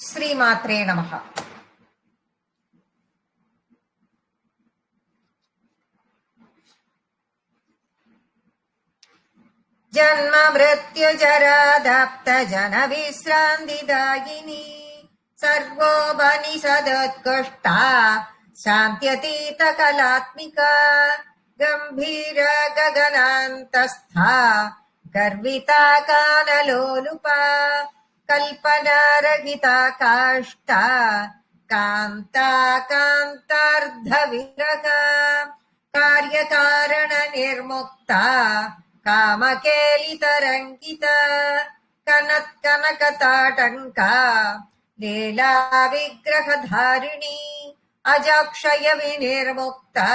ஸ்ரீமாத்ரே நமஹ. ஜன்ம மிருத்யு ஜராதாப்த ஜன விஸ்ராந்திதாயினி சர்வோபனிஷதுத்குஷ்டா சாந்த்யதீத கலாத்மிகா கம்பீர ககனாந்தஸ்தா கர்விதா கானலோலுபா கல்பனாரகிதா காஷ்டா காந்தா காந்தார்த்தவிரகா காரியகாரண நிர்முக்தா காமகேலிதரங்கிதா கனத்கனகதாடங்கா லீலா விக்கிரகதாரிணி அஜாக்ஷய விநிர்முக்தா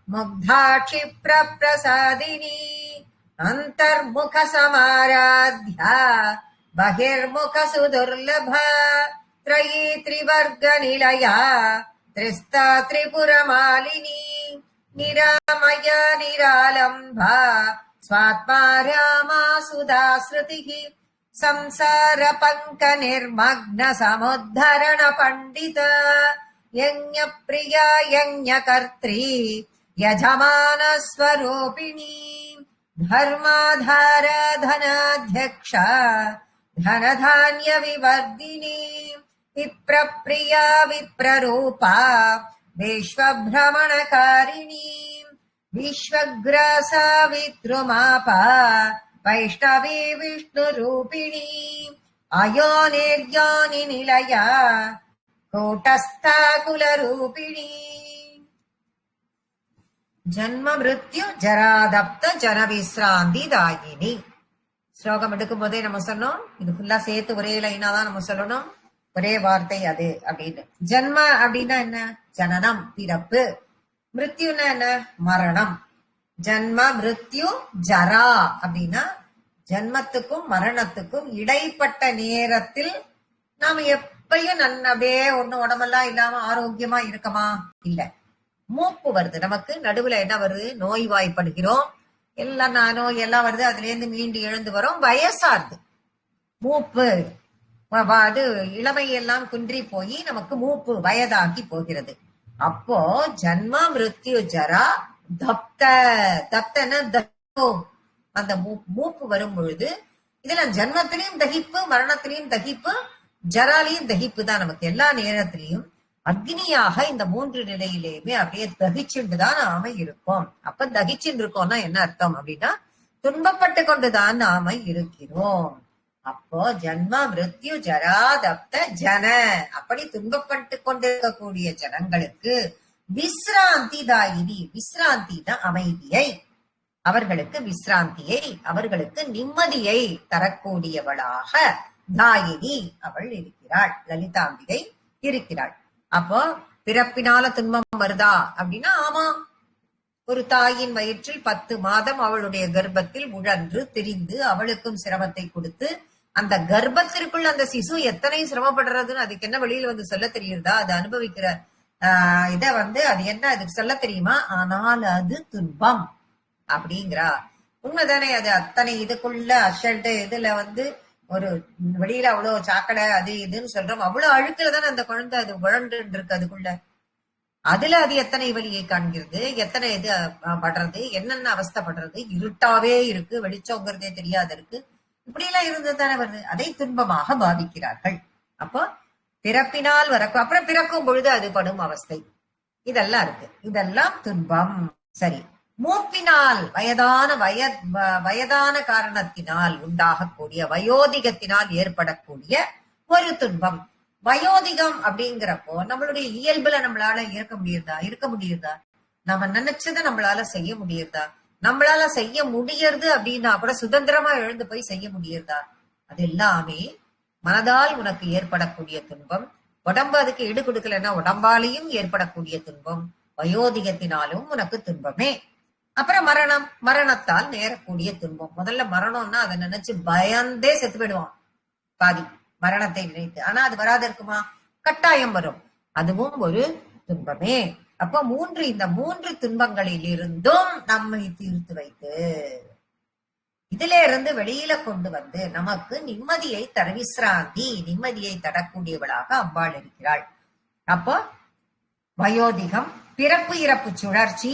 முக்தா க்ஷிப்ரப்ரசாதினி அந்தர்முக சமாராத்யா பகிர்முக சுதுர்லபா த்ரயீ த்ரிவர்க நிலயா த்ரிஸ்தா திரிபுரமாலினி நிராமய நிராலம்பா ஸ்வாத்மா ராமா சுதா ஸ்ருதிஹி சம்சார பங்க நிர்மக்ன சமுத்தரண பண்டித யஞ்ஞ பிரியா யஞ்ஞ கர்த்ரி யஜமான ஸ்வரூபிணி தர்மாதார தனாத்யக்ஷா தனதான்ய விவர்தினி விப்ரப்ரியா விப்ரரூபா விஸ்வப்ரமணகாரிணி விஸ்வக்ராசா வித்ருமாபா வைஷ்ணவி விஷ்ணுரூபிணி அயோனிர்யோனி நிலயா கூட்டஸ்தா குலரூபிணி ஜன்ம மிருத்யு ஜராதப்த ஜன விஸ்ராந்தி தாயினி. ஸ்லோகம் எடுக்கும் போதே நம்ம சொன்னோம், இது ஃபுல்லா சேர்த்து ஒரே லைனா தான் நம்ம சொல்லணும், ஒரே வார்த்தை அது அப்படின்னு. ஜன்ம அப்படின்னா என்ன? ஜனனம், பிறப்பு. மிருத்யுன்னா என்ன? மரணம். ஜன்ம மிருத்யு ஜரா அப்படின்னா ஜன்மத்துக்கும் மரணத்துக்கும் இடைப்பட்ட நேரத்தில் நாம எப்பயும் அப்படியே ஒன்னும் உடம்பெல்லாம் இல்லாம ஆரோக்கியமா இருக்கமா? இல்ல. மூப்பு வருது நமக்கு, நடுவுல என்ன வருது? நோய்வாய்ப்படுகிறோம், எல்லாம் நோய் எல்லாம் வருது, அதுல இருந்து மீண்டு எழுந்து வரும், வயசாது மூப்பு. அது இளமையெல்லாம் குன்றி போய் நமக்கு மூப்பு வயதாகி போகிறது. அப்போ ஜன்ம மிருத்யு ஜரா தப்த, தப்தன அந்த மூப்பு வரும் பொழுது இதுல ஜன்மத்திலையும் தகிப்பு, மரணத்திலையும் தகிப்பு, ஜராலையும் தகிப்பு தான் நமக்கு. எல்லா நேரத்திலையும் அக்னியாக இந்த மூன்று நிலையிலேயுமே அப்படியே தகிச்சுண்டுதான் நாம இருக்கோம். அப்ப தகிச்சுட்டு இருக்கோம்னா என்ன அர்த்தம் அப்படின்னா துன்பப்பட்டு கொண்டுதான் நாம இருக்கிறோம். அப்போ ஜன்ம மிருத்யு ஜரா தப்த ஜன, அப்படி துன்பப்பட்டு கொண்டிருக்கக்கூடிய ஜனங்களுக்கு விஸ்ராந்தி தாயினி, விஸ்ராந்தினா அமைதியை, அவர்களுக்கு விஸ்ராந்தியை, அவர்களுக்கு நிம்மதியை தரக்கூடியவளாக தாயினி அவள் இருக்கிறாள், லலிதாம்பிகை இருக்கிறாள். அப்போ பிறப்பினால துன்பம் வருதா அப்படின்னா ஆமா, ஒரு தாயின் வயிற்றில் 10 மாதம் அவளுடைய கர்ப்பத்தில் உழன்று திரிந்து அவளுக்கும் சிரமத்தை கொடுத்து அந்த கர்ப்பத்திற்குள் அந்த சிசு எத்தனை சிரமப்படுறதுன்னு அதுக்கு என்ன வெளியில வந்து சொல்ல தெரியுதா? அது அனுபவிக்கிற இத அது என்ன அதுக்கு சொல்ல தெரியுமா? ஆனால் அது துன்பம் அப்படிங்கிறா. உண்மைதானே? அது அத்தனை இதுக்குள்ள அஷல்ட்டு இதுல ஒரு வெளியில அவ்வளவு சாக்கடை அது இதுன்னு சொல்றோம், அவ்வளவு அழுக்குல தானே அந்த குழந்தை அது உழன்று இருக்கு அதுக்குள்ள. அதுல அது எத்தனை வழியை காண்கிறது, எத்தனை இது படுறது, என்னென்ன அவஸ்தைப்படுறது, இருட்டாவே இருக்கு, வெளிச்சோங்கிறதே தெரியாது இருக்கு, இப்படி எல்லாம் இருந்து தானே வருது. அதை துன்பமாக பாவிக்கிறார்கள். அப்போ பிறப்பினால் வரக்கும், அப்புறம் பிறக்கும் பொழுது அது படும் அவஸ்தை, இதெல்லாம் இருக்கு, இதெல்லாம் துன்பம். சரி, மூப்பினால் வயதான காரணத்தினால் உண்டாகக்கூடிய, வயோதிகத்தினால் ஏற்படக்கூடிய ஒரு துன்பம். வயோதிகம் அப்படிங்கிறப்போ நம்மளுடைய இயல்புல நம்மளால இருக்க முடியுதா? நம்ம நினைச்சதை நம்மளால செய்ய முடியுதா? நம்மளால செய்ய முடியறது அப்படின்னா கூட சுதந்திரமா எழுந்து போய் செய்ய முடியுதா? அது எல்லாமே மனதால் உனக்கு ஏற்படக்கூடிய துன்பம். உடம்பு அதுக்கு ஈடு கொடுக்கலன்னா உடம்பாலையும் ஏற்படக்கூடிய துன்பம், வயோதிகத்தினாலும் உனக்கு துன்பமே. அப்புறம் மரணம், மரணத்தால் நேரக்கூடிய துன்பம். முதல்ல மரணம்னா அதை நினைச்சு பயந்தே செத்து போயிடுவான் பாதி, மரணத்தை நினைத்து. ஆனா அது வராது இருக்குமா? கட்டாயம் வரும், அதுவும் ஒரு துன்பமே. அப்ப இந்த 3 துன்பங்களில் இருந்தும் நம்மை தீர்த்து வைத்து இதுல இருந்து வெளியில கொண்டு வந்து நமக்கு நிம்மதியை தர விசிராந்தி, நிம்மதியை தரக்கூடியவளாக அம்பாள் இருக்கிறாள். அப்போ வயோதிகம், பிறப்பு இறப்பு சுழற்சி,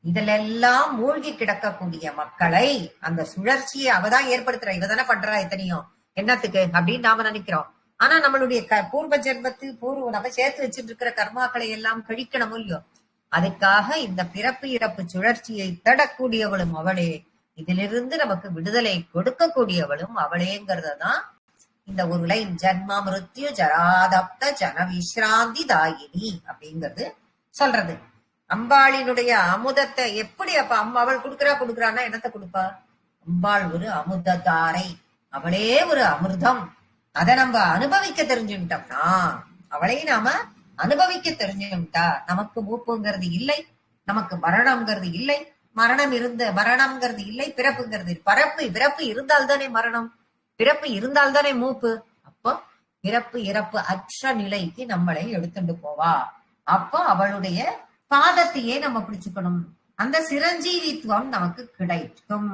இதுல எல்லாம் மூழ்கி கிடக்கக்கூடிய மக்களை அந்த சுழற்சியை அவதான் ஏற்படுத்துறா. இவதானே பண்றா இத்தனையும், என்னத்துக்கு அப்படின்னு நாம நினைக்கிறோம். ஆனா நம்மளுடைய பூர்வ ஜென்மத்து நம்ம சேர்த்து வச்சுட்டு இருக்கிற கர்மாக்களை எல்லாம் கழிக்கணும் இல்லையோ, அதுக்காக இந்த பிறப்பு இறப்பு சுழற்சியை தடக்கூடியவளும் அவளே, இதிலிருந்து நமக்கு விடுதலை கொடுக்கக்கூடியவளும் அவளேங்கிறதான் இந்த ஒரு லைன். ஜன்ம மிருத்யு ஜராதப்த ஜன விஸ்ராந்தி தாயினி அப்படிங்கிறது சொல்றது. அம்பாளினுடைய அமுதத்தை எப்படி அப்ப அவள் கொடுக்குறான்னா என்னத்தை கொடுப்பா? அம்பாள் ஒரு அமுததாரை, அவளே ஒரு அமிர்தம். அதை நம்ம அனுபவிக்க தெரிஞ்சுட்டோம்னா, அவளை நாம அனுபவிக்க தெரிஞ்சுட்டா நமக்கு மூப்புங்கிறது இல்லை, நமக்கு மரணம்ங்கிறது இல்லை. மரணம்ங்கிறது இல்லை, பிறப்புங்கிறது பிறப்பு இருந்தால்தானே மரணம், பிறப்பு இருந்தால்தானே மூப்பு. அப்போ பிறப்பு இறப்பு அற்ற நிலைக்கு நம்மளை எடுத்துட்டு போவா. அப்போ அவளுடைய பாதத்தையே நம்ம பிடிச்சுக்கணும். அந்த சிரஞ்சீவித்துவம் நமக்கு கிடைக்கும்.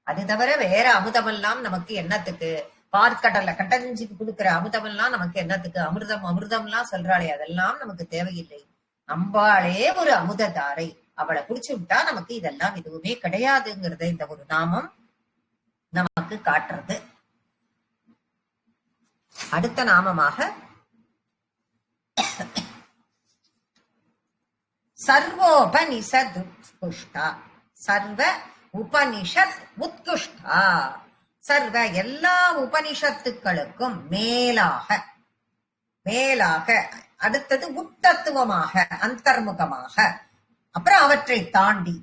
அது தவிர வேற அமுதமெல்லாம் நமக்கு என்னத்துக்கு? பார்க்கடல கட்டஞ்சிக்கு கொடுக்கிற அமுதமெல்லாம் நமக்கு என்னத்துக்கு? அமிர்தம்லாம் சொல்றாளே, அதெல்லாம் நமக்கு தேவையில்லை. அம்பாளே ஒரு அமுததாரை, அவளை பிடிச்சு விட்டா நமக்கு இதெல்லாம் எதுவுமே கிடையாதுங்கிறத இந்த ஒரு நாமம் நமக்கு காட்டுறது. அடுத்த நாமமாக சர்வோபனிஷத் உத்குஷ்டா, சர்வ உபனிஷத் உத்குஷ்டா, சர்வ எல்லா உபனிஷத்துக்களுக்கும் மேலாக, அடுத்தது உத்தத்துவமாக, அந்தர்முகமாக, அப்புறம் அவற்றை தாண்டி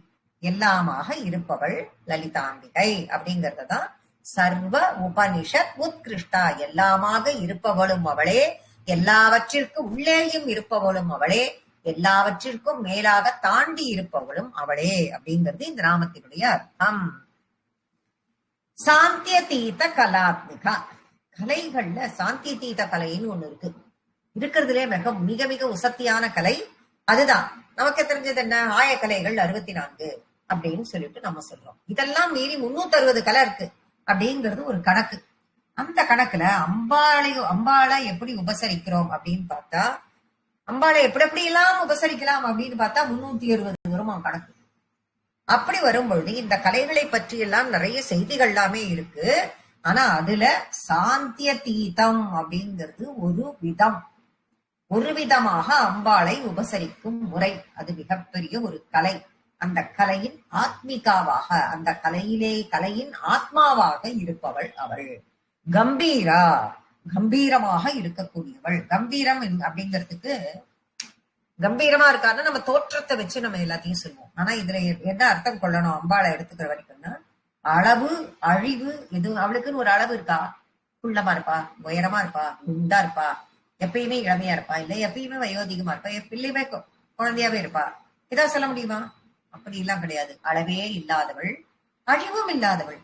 எல்லாமாக இருப்பவள் லலிதாம்பிகை அப்படிங்கறதுதான் சர்வ உபனிஷத் உத்கிருஷ்டா. எல்லாமாக இருப்பவளும் அவளே, எல்லாவற்றிற்கும் உள்ளேயும் இருப்பவளும் அவளே, எல்லாவற்றிற்கும் மேலாக தாண்டி இருப்பவளும் அவளே அப்படிங்கிறது இந்த நாமத்தினுடைய அர்த்தம். சாந்திய தீத கலாத்மிகா, கலைகள்ல சாந்திய தீத கலைன்னு ஒண்ணு இருக்கிறதுலே மிக மிக உசத்தியான கலை அதுதான். நமக்கு தெரிஞ்சது என்ன? ஆயக்கலைகள் 64 அப்படின்னு சொல்லிட்டு நம்ம சொல்றோம். இதெல்லாம் மீறி 360 கலை இருக்கு அப்படிங்கிறது ஒரு கணக்கு. அந்த கணக்குல அம்பாளை எப்படி உபசரிக்கிறோம் அப்படின்னு பார்த்தா, அம்பாளை எப்படி எல்லாம் உபசரிக்கலாம் அப்படின்னு பார்த்தா 360 வருமா கணக்கு. அப்படி வரும்பொழுது இந்த கலைகளை பற்றி எல்லாம் நிறைய செய்திகள் எல்லாமே இருக்கு. ஆனா அதுல சாந்திய தீதம் அப்படிங்கிறது ஒரு விதமாக அம்பாளை உபசரிக்கும் முறை. அது மிகப்பெரிய ஒரு கலை. அந்த கலையின் ஆத்மிகாவாக, அந்த கலையின் ஆத்மாவாக இருப்பவள் அவள். கம்பீரமாக இருக்கக்கூடியவள். கம்பீரம் அப்படிங்கிறதுக்கு கம்பீரமா இருக்காருன்னா நம்ம தோற்றத்தை வச்சு நம்ம எல்லாத்தையும் சொல்லுவோம். ஆனா இதுல என்ன அர்த்தம் கொள்ளணும் அம்பாளை எடுத்துக்கிற வரைக்கும்னா, அளவு அழிவு எது அவளுக்குன்னு ஒரு அளவு இருக்கா? குள்ளமா இருப்பா, உயரமா இருப்பா, குண்டா இருப்பா, எப்பயுமே இளமையா இருப்பா, இல்ல எப்பயுமே வயோதிகமா இருப்பா, எப்பயுமே குழந்தையாவே இருப்பா, ஏதாவது சொல்ல முடியுமா? அப்படி எல்லாம் கிடையாது. அளவே இல்லாதவள், அழிவும் இல்லாதவள்.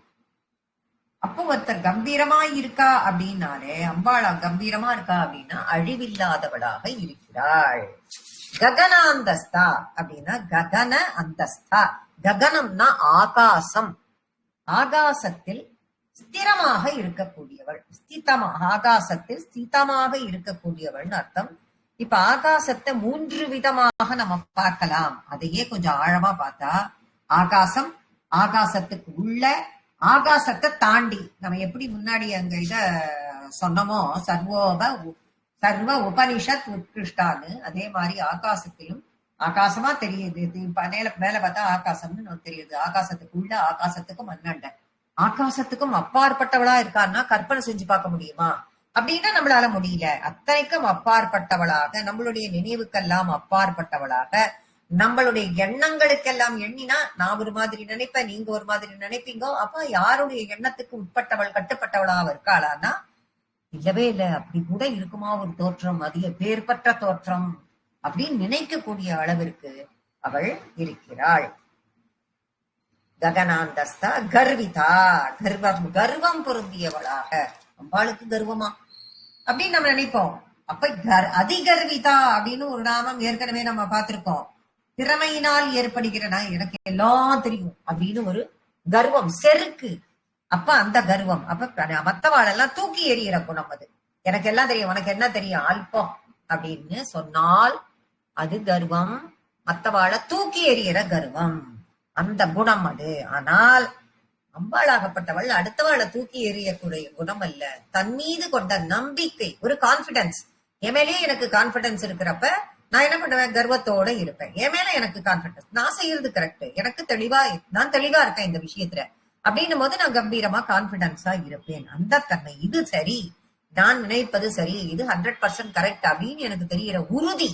அப்போ ஒருத்தர் கம்பீரமா இருக்கா அப்படின்னாலே, அம்பாளா கம்பீரமா இருக்கா அப்படின்னா அழிவில்லாதவளாக இருக்கிறாள். ககனாந்தஸ்தா அப்படின்னா ககன அந்தஸ்தா. ககனம்னா ஆகாசம், ஆகாசத்தில் ஸ்திரமாக இருக்கக்கூடியவள், ஆகாசத்தில் ஸ்திதமாக இருக்கக்கூடியவள் அர்த்தம். இப்ப ஆகாசத்தை 3 விதமாக நம்ம பார்க்கலாம். அதையே கொஞ்சம் ஆழமா பார்த்தா, ஆகாசம், ஆகாசத்துக்கு உள்ள, ஆகாசத்தை தாண்டி. நம்ம எப்படி முன்னாடி அங்க இத சொன்னமோ சர்வ உபனிஷத் உத்கிருஷ்டான்னு, அதே மாதிரி ஆகாசத்திலும் ஆகாசமா தெரியுது. மேல பார்த்தா ஆகாசம்னு நமக்கு தெரியுது. ஆகாசத்துக்கு உள்ள, ஆகாசத்துக்கும் அண்ணண்ட, ஆகாசத்துக்கும் அப்பாற்பட்டவளா இருக்கான்னா கற்பனை செஞ்சு பார்க்க முடியுமா? அப்படின்னா நம்மளால முடியல. அத்தனைக்கும் அப்பாற்பட்டவளாக, நம்மளுடைய நினைவுக்கெல்லாம் அப்பாற்பட்டவளாக, நம்மளுடைய எண்ணங்களுக்கெல்லாம் எண்ணினா நான் ஒரு மாதிரி நினைப்பேன், நீங்க ஒரு மாதிரி நினைப்பீங்க. அப்ப யாருடைய எண்ணத்துக்கு உட்பட்டவள், கட்டுப்பட்டவளாக இருக்காளான்னா இல்லவே இல்லை. அப்படி கூட இருக்குமா ஒரு தோற்றம்? அது பேர்பற்ற தோற்றம் அப்படின்னு நினைக்கக்கூடிய அளவிற்கு அவள் இருக்கிறாள். ககனாந்தஸ்தா கர்விதா, கர்வம் பொருந்தியவளாக. அம்பாளுக்கு கர்வமா அப்படின்னு நம்ம நினைப்போம். அப்ப அதிகர்விதா அப்படின்னு ஒரு நாமம் ஏற்கனவே நம்ம பார்த்திருக்கோம். திறமையினால் ஏற்படுகிற, எனக்கு எல்லாம் தெரியும் அப்படின்னு ஒரு கர்வம், செருக்கு. அப்ப அந்த கர்வம், அப்ப மத்தவாளெல்லாம் தூக்கி எறிகிற குணம் அது. எனக்கு எல்லாம் தெரியும், உனக்கு என்ன தெரியும், அல்பம் அப்படின்னு சொன்னால் அது கர்வம். மத்தவாளை தூக்கி எறிகிற கர்வம், அந்த குணம் அது. ஆனால் அம்பாளாகப்பட்டவள் அடுத்தவாளை தூக்கி எறியக்கூடிய குணம் அல்ல. தன் மீது கொண்ட நம்பிக்கை, ஒரு கான்பிடன்ஸ். என் மேலேயே எனக்கு கான்பிடன்ஸ் இருக்கிறப்ப நான் என்ன பண்ணுவேன், கர்வத்தோட இருப்பேன். என் மேல எனக்கு கான்பிடன்ஸ், நான் செய்யறது கரெக்ட், எனக்கு நான் தெளிவா இருக்கேன் இந்த விஷயத்துல அப்படின்னும் போது நான் கம்பீரமா கான்பிடன்ஸா இருப்பேன். அந்த தன்மை, இது சரி, நான் நினைப்பது சரி, இது 100% கரெக்ட் அப்படின்னு எனக்கு தெரிகிற உறுதி,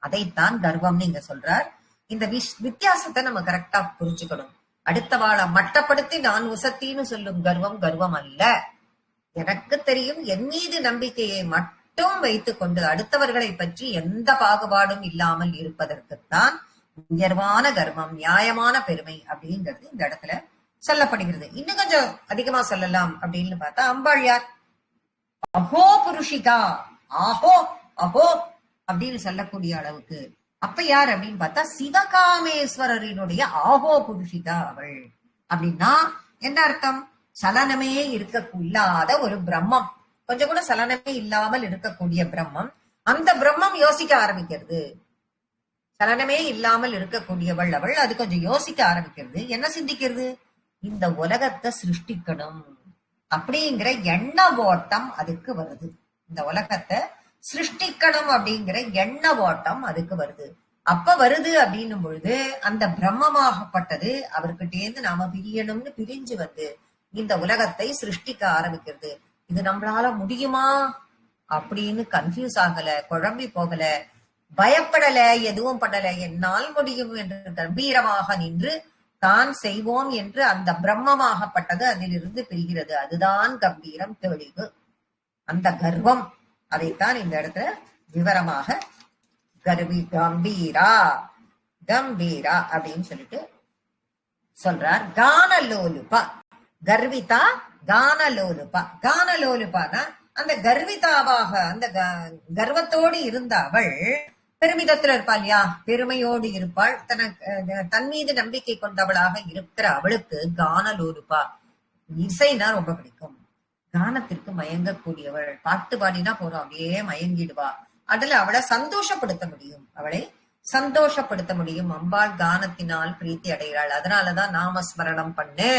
அதைத்தான் கர்வம் நீங்க சொல்றார். இந்த வித்தியாசத்தை நம்ம கரெக்டா புரிஞ்சுக்கணும். அடுத்தவாளை மட்டப்படுத்தி நான் உசத்தின்னு சொல்லும் கர்வம் கர்வம் அல்ல. எனக்கு தெரியும், என் மீது நம்பிக்கையை மட்டும் வைத்துக் கொண்டு அடுத்தவர்களை பற்றி எந்த பாகுபாடும் இல்லாமல் இருப்பதற்குத்தான் உயர்வான கர்வம், நியாயமான பெருமை அப்படிங்கிறது இந்த இடத்துல சொல்லப்படுகிறது. இன்னும் கொஞ்சம் அதிகமா சொல்லலாம் அப்படின்னு பார்த்தா, அம்பாள் யார்? அஹோ புருஷிகா, ஆஹோ அஹோ அப்படின்னு சொல்லக்கூடிய அளவுக்கு. அப்ப யார் அப்படின்னு பார்த்தா, சிவகாமேஸ்வரரினுடைய ஆஹோ புருஷிகா அவள். அப்படின்னா என்ன அர்த்தம்? சலனமே இல்லாத ஒரு பிரம்மம், கொஞ்சம் கூட சலனமே இல்லாமல் இருக்கக்கூடிய பிரம்மம். அந்த பிரம்மம் யோசிக்க ஆரம்பிக்கிறது. சலனமே இல்லாமல் இருக்கக்கூடியவள் அவள். அது கொஞ்சம் யோசிக்க ஆரம்பிக்கிறது. என்ன சிந்திக்கிறது? இந்த உலகத்தை சிருஷ்டிக்கணும் அப்படிங்கிற எண்ண ஓட்டம் அதுக்கு வருது. இந்த உலகத்தை சிருஷ்டிக்கணும் அப்படிங்கிற எண்ண ஓட்டம் அதுக்கு வருது. அப்ப வருது அப்படின்னும் பொழுது அந்த பிரம்மமாகப்பட்டது அவர்கிட்டேந்து நாம பிரியணும்னு பிரிஞ்சு வந்து இந்த உலகத்தை சிருஷ்டிக்க ஆரம்பிக்கிறது. இது நம்மளால முடியுமா அப்படின்னு கன்ஃபியூஸ் ஆகல, குழம்பி போகல, பயப்படல, எதுவும் பண்ணல. என்னால் முடியும் என்று கம்பீரமாக நின்று தான் செய்வோம் என்று அந்த பிரம்மமாகப்பட்டது அதிலிருந்து பிரிகிறது. அதுதான் கம்பீரம், தெளிவு, அந்த கர்வம். அதைத்தான் இந்த இடத்துல விவரமாக கம்பீரா கம்பீரா அப்படின்னு சொல்லிட்டு சொல்றார். கானலோலுபா, கர்விதா கானலோலுபா. கானலோலுபானா அந்த கர்விதாவாக, அந்த கர்வத்தோடு இருந்த அவள் பெருமிதத்துல இருப்பாள் இல்லையா, பெருமையோடு இருப்பாள். தன் மீது நம்பிக்கை கொண்டவளாக இருக்கிற அவளுக்கு கானலோலுபா, இசைனா ரொம்ப பிடிக்கும். கானத்திற்கு மயங்கக்கூடியவள். பாட்டு பாடினா போறோம், அப்படியே மயங்கிடுவா. அதுல அவளை சந்தோஷப்படுத்த முடியும், அவளை சந்தோஷப்படுத்த முடியும். அம்பாள் கானத்தினால் பிரீத்தி அடைகிறாள். அதனாலதான் நாமஸ்மரணம் பண்ணு.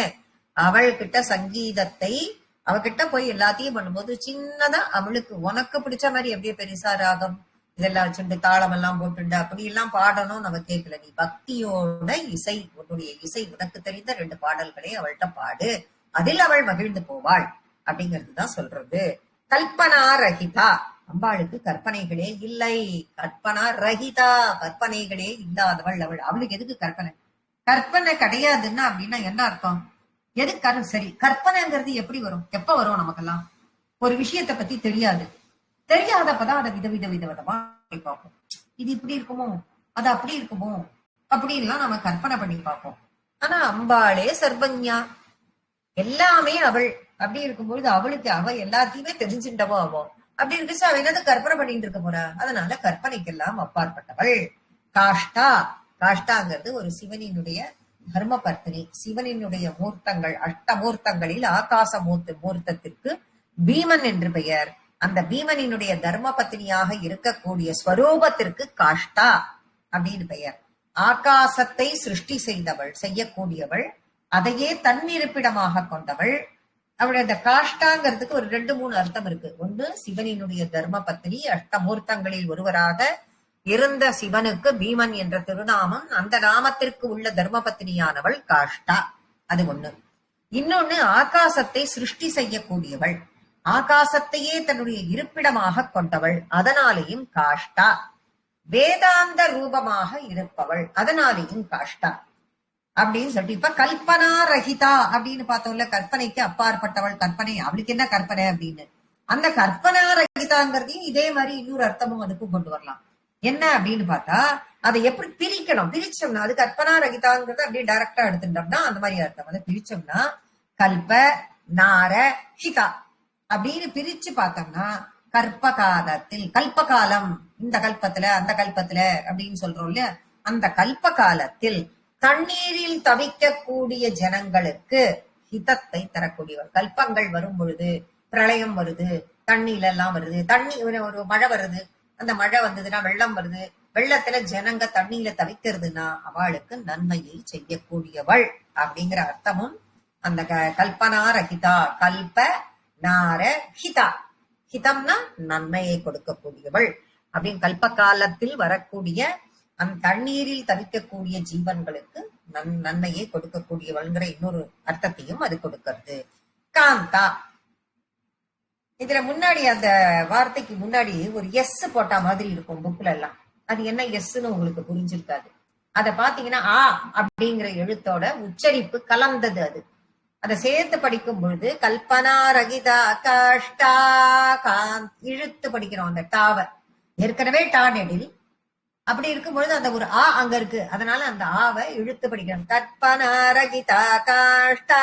அவள் கிட்ட சங்கீதத்தை, அவகிட்ட போய் எல்லாத்தையும் பண்ணும்போது சின்னதா அவளுக்கு உனக்கு பிடிச்ச மாதிரி அப்படியே பெருசா ராகம் இதெல்லாம் வச்சுட்டு தாளம் எல்லாம் போட்டுண்டு அப்படி எல்லாம் பாடணும் நம்ம கேட்கல. நீ பக்தியோட இசை, உன்னுடைய இசை, உனக்கு தெரிந்த 2 பாடல்களை அவள்கிட்ட பாடு, அதில் அவள் மகிழ்ந்து போவாள் அப்படிங்கிறது தான் சொல்றது. கல்பனா ரஹிதா, அம்பாளுக்கு கற்பனைகளே இல்லை. கற்பனா ரஹிதா, கற்பனைகளே இல்லாதவள் அவள். அவளுக்கு எதுக்கு கற்பனை? கற்பனை கிடையாதுன்னா அப்படின்னா என்ன அர்த்தம்? எது சரி, கற்பனைங்கிறது எப்படி வரும், எப்ப வரும்? நமக்கெல்லாம் ஒரு விஷயத்தை பத்தி தெரியாது, தெரியாதப்பதான் அதை விதவிதமா பார்ப்போம். இது இப்படி இருக்குமோ, அது அப்படி இருக்குமோ அப்படின்லாம் நம்ம கற்பனை பண்ணி பார்ப்போம். ஆனா அம்பாளே சர்வஞா, எல்லாமே அவள். அப்படி இருக்கும்பொழுது அவளுக்கு அவ எல்லாத்தையுமே தெரிஞ்சுட்டவோ ஆவோம். அப்படி இருந்துச்சு அவ என்னது கற்பனை பண்ணிட்டு இருக்க போறா? அதனால கற்பனைக்கெல்லாம் அப்பாற்பட்டவள். காஷ்டா, காஷ்டாங்கிறது ஒரு சிவனினுடைய தர்ம பத்னி. சிவனினுடைய மூர்த்தங்கள், அஷ்டமூர்த்தங்களில் ஆகாச மூர்த்தத்திற்கு பீமன் என்று பெயர். அந்த பீமனினுடைய தர்ம பத்னியாக இருக்கக்கூடிய ஸ்வரூபத்திற்கு காஷ்டா அப்படின்னு பெயர். ஆகாசத்தை சிருஷ்டி செய்தவள், செய்யக்கூடியவள், அதையே தன்னிருப்பிடமாக கொண்டவள். அவளுடைய அந்த காஷ்டாங்கிறதுக்கு ஒரு 2-3 அர்த்தம் இருக்கு. ஒன்று, சிவனினுடைய தர்ம பத்னி, அஷ்டமூர்த்தங்களில் ஒருவராக இருந்த சிவனுக்கு பீமன் என்ற திருநாமம், அந்த நாமத்திற்கு உள்ள தர்ம பத்னியானவள் காஷ்டா, அது ஒண்ணு. இன்னொன்னு, ஆகாசத்தை சிருஷ்டி செய்யக்கூடியவள், ஆகாசத்தையே தன்னுடைய இருப்பிடமாக கொண்டவள், அதனாலேயும் காஷ்டா. வேதாந்த ரூபமாக இருப்பவள், அதனாலேயும் காஷ்டா அப்படின்னு சொல்லிட்டு. இப்ப கல்பனா ரஹிதா அப்படின்னு பார்த்தோம்ல, கற்பனைக்கு அப்பாற்பட்டவள். கற்பனை, அவளுக்கு என்ன கற்பனை அப்படின்னு, அந்த கற்பனா ரஹிதாங்கிறதையும் இதே மாதிரி இன்னொரு அர்த்தமும் அதுக்கும் கொண்டு வரலாம். என்ன அப்படின்னு பார்த்தா, அதை எப்படி பிரிக்கணும்? பிரிச்சோம்னா அது கற்பனா ரஹிதாங்கிறது அப்படியே டைரக்டா எடுத்துட்டோம்னா அந்த மாதிரி அர்த்தம். அதை பிரிச்சோம்னா கல்ப நார ஹிதா அப்படின்னு பிரிச்சு பார்த்தோம்னா, கற்பகாலத்தில், கல்பகாலம், இந்த கல்பத்துல அந்த கல்பத்துல அப்படின்னு சொல்றோம் இல்லையா, அந்த கல்ப காலத்தில் தண்ணீரில் தவிக்கக்கூடிய ஜனங்களுக்கு ஹிதத்தை தரக்கூடியவள். கல்பங்கள் வரும் பொழுது, பிரளயம் வருது, தண்ணியில எல்லாம் வருது, தண்ணி ஒரு மழை வருது, அந்த மழை வந்ததுன்னா வெள்ளம் வருது, வெள்ளத்துல ஜனங்க தண்ணியில தவிக்கிறதுனா அவளுக்கு நன்மையை செய்யக்கூடியவள் அப்படிங்கிற அர்த்தமும் அந்த கல்பனாரஹிதா, கல்ப நார ஹிதா, ஹிதம்னா நன்மையை கொடுக்கக்கூடியவள் அப்படின்னு கல்ப காலத்தில் வரக்கூடிய அந்த தண்ணீரில் தவிக்கக்கூடிய ஜீவன்களுக்கு நன்மையை கொடுக்கக்கூடியவள்ங்கிற இன்னொரு அர்த்தத்தையும் அது கொடுக்கிறது. காந்தா, இதுல முன்னாடி அந்த வார்த்தைக்கு முன்னாடி ஒரு எஸ் போட்டா மாதிரி இருக்கும் புக்ல எல்லாம். அது என்ன எஸ்ன்னு உங்களுக்கு புரிஞ்சிருக்காது. அத பாத்தீங்கன்னா ஆ அப்படிங்கிற எழுத்தோட உச்சரிப்பு கலந்தது. அது அதை சேர்த்து படிக்கும் பொழுது கல்பனா ரகிதா காஷ்டா காந்த் இழுத்து படிக்கிறோம் அந்த டாவை. ஏற்கனவே டா நெடில், அப்படி இருக்கும் பொழுது அந்த ஒரு ஆ அங்க இருக்கு, அதனால அந்த ஆவை இழுத்து படிக்கிறோம். கல்பனா ரகிதா காஷ்டா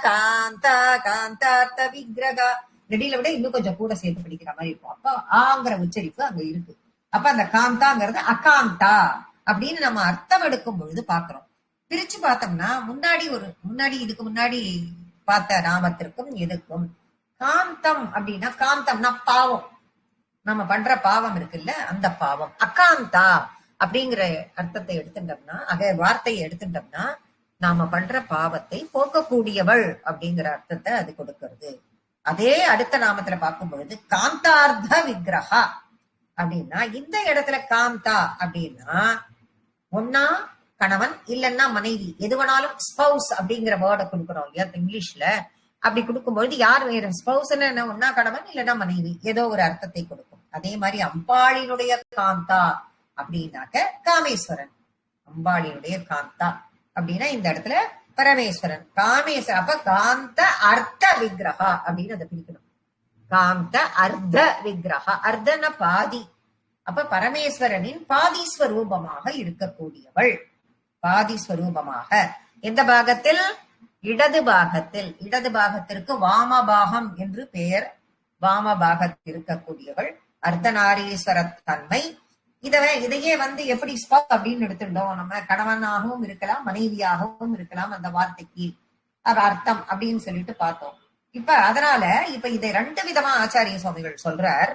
காந்தா காந்தார்த்த விக்கிரகா, நெடில விட இன்னும் கொஞ்சம் கூட சேர்த்து படிக்கிற மாதிரி இருக்கும். அப்ப ஆங்கிற உச்சரிப்பு அங்க இருக்கு. அப்ப அந்த காந்தாங்கிறது அகாந்தா அப்படின்னு நம்ம அர்த்தம் எடுக்கும் பொழுது பாக்குறோம். பிரிச்சு பார்த்தோம்னா முன்னாடி இதுக்கு முன்னாடி பார்த்த நாமத்திற்கும் இதுக்கும் காந்தம் அப்படின்னா, காந்தம்னா பாவம், நம்ம பண்ற பாவம் இருக்குல்ல அந்த பாவம். அகாந்தா அப்படிங்கிற அர்த்தத்தை எடுத்துட்டோம்னா, வார்த்தையை எடுத்துட்டோம்னா நாம பண்ற பாவத்தை போக்கக்கூடியவள் அப்படிங்கிற அர்த்தத்தை அது கொடுக்கிறது. அதே அடுத்த நாமத்துல பார்க்கும் பொழுது காந்தார்த்த விக்கிரகா அப்படின்னா, இந்த இடத்துல காந்தா அப்படின்னா ஒன்னா கணவன் இல்லைன்னா மனைவி, எது வேணாலும் ஸ்பௌஸ் அப்படிங்கிற வேர்டை கொடுக்குறோம் இல்லையா இங்கிலீஷ்ல. அப்படி கொடுக்கும்பொழுது யார் வேற ஸ்பௌஸ் என்ன, ஒன்னா கணவன் இல்லைன்னா மனைவி, ஏதோ ஒரு அர்த்தத்தை கொடுக்கும். அதே மாதிரி அம்பாளினுடைய காந்தா அப்படின்னாக்க காமேஸ்வரன். அம்பாளினுடைய காந்தா அப்படின்னா இந்த இடத்துல பரமேஸ்வரன் காமேஸ்வரன். அப்ப காந்த அர்த்த விக்கிரகா அப்படின்னு அதை பிரிக்கணும். காந்த அர்த்த விக்கிரகா, அர்த்தன பாதி. அப்ப பரமேஸ்வரனின் பாதிஸ்வரூபமாக இருக்கக்கூடியவள். பாதிஸ்வரூபமாக எந்த பாகத்தில்? இடது பாகத்தில். இடது பாகத்திற்கு வாமபாகம் என்று பெயர். வாமபாகத்தில் இருக்கக்கூடியவள் அர்த்தநாரீஸ்வர தன்மை. இதையே எப்படி அப்படின்னு எடுத்துட்டோம் நம்ம, கணவனாகவும் இருக்கலாம் மனைவியாகவும் இருக்கலாம் அந்த வார்த்தைக்கு அர்த்தம் அப்படின்னு சொல்லிட்டு பார்த்தோம். அதனால இதை ரெண்டு விதமா ஆச்சாரிய சுவாமிகள் சொல்றார்.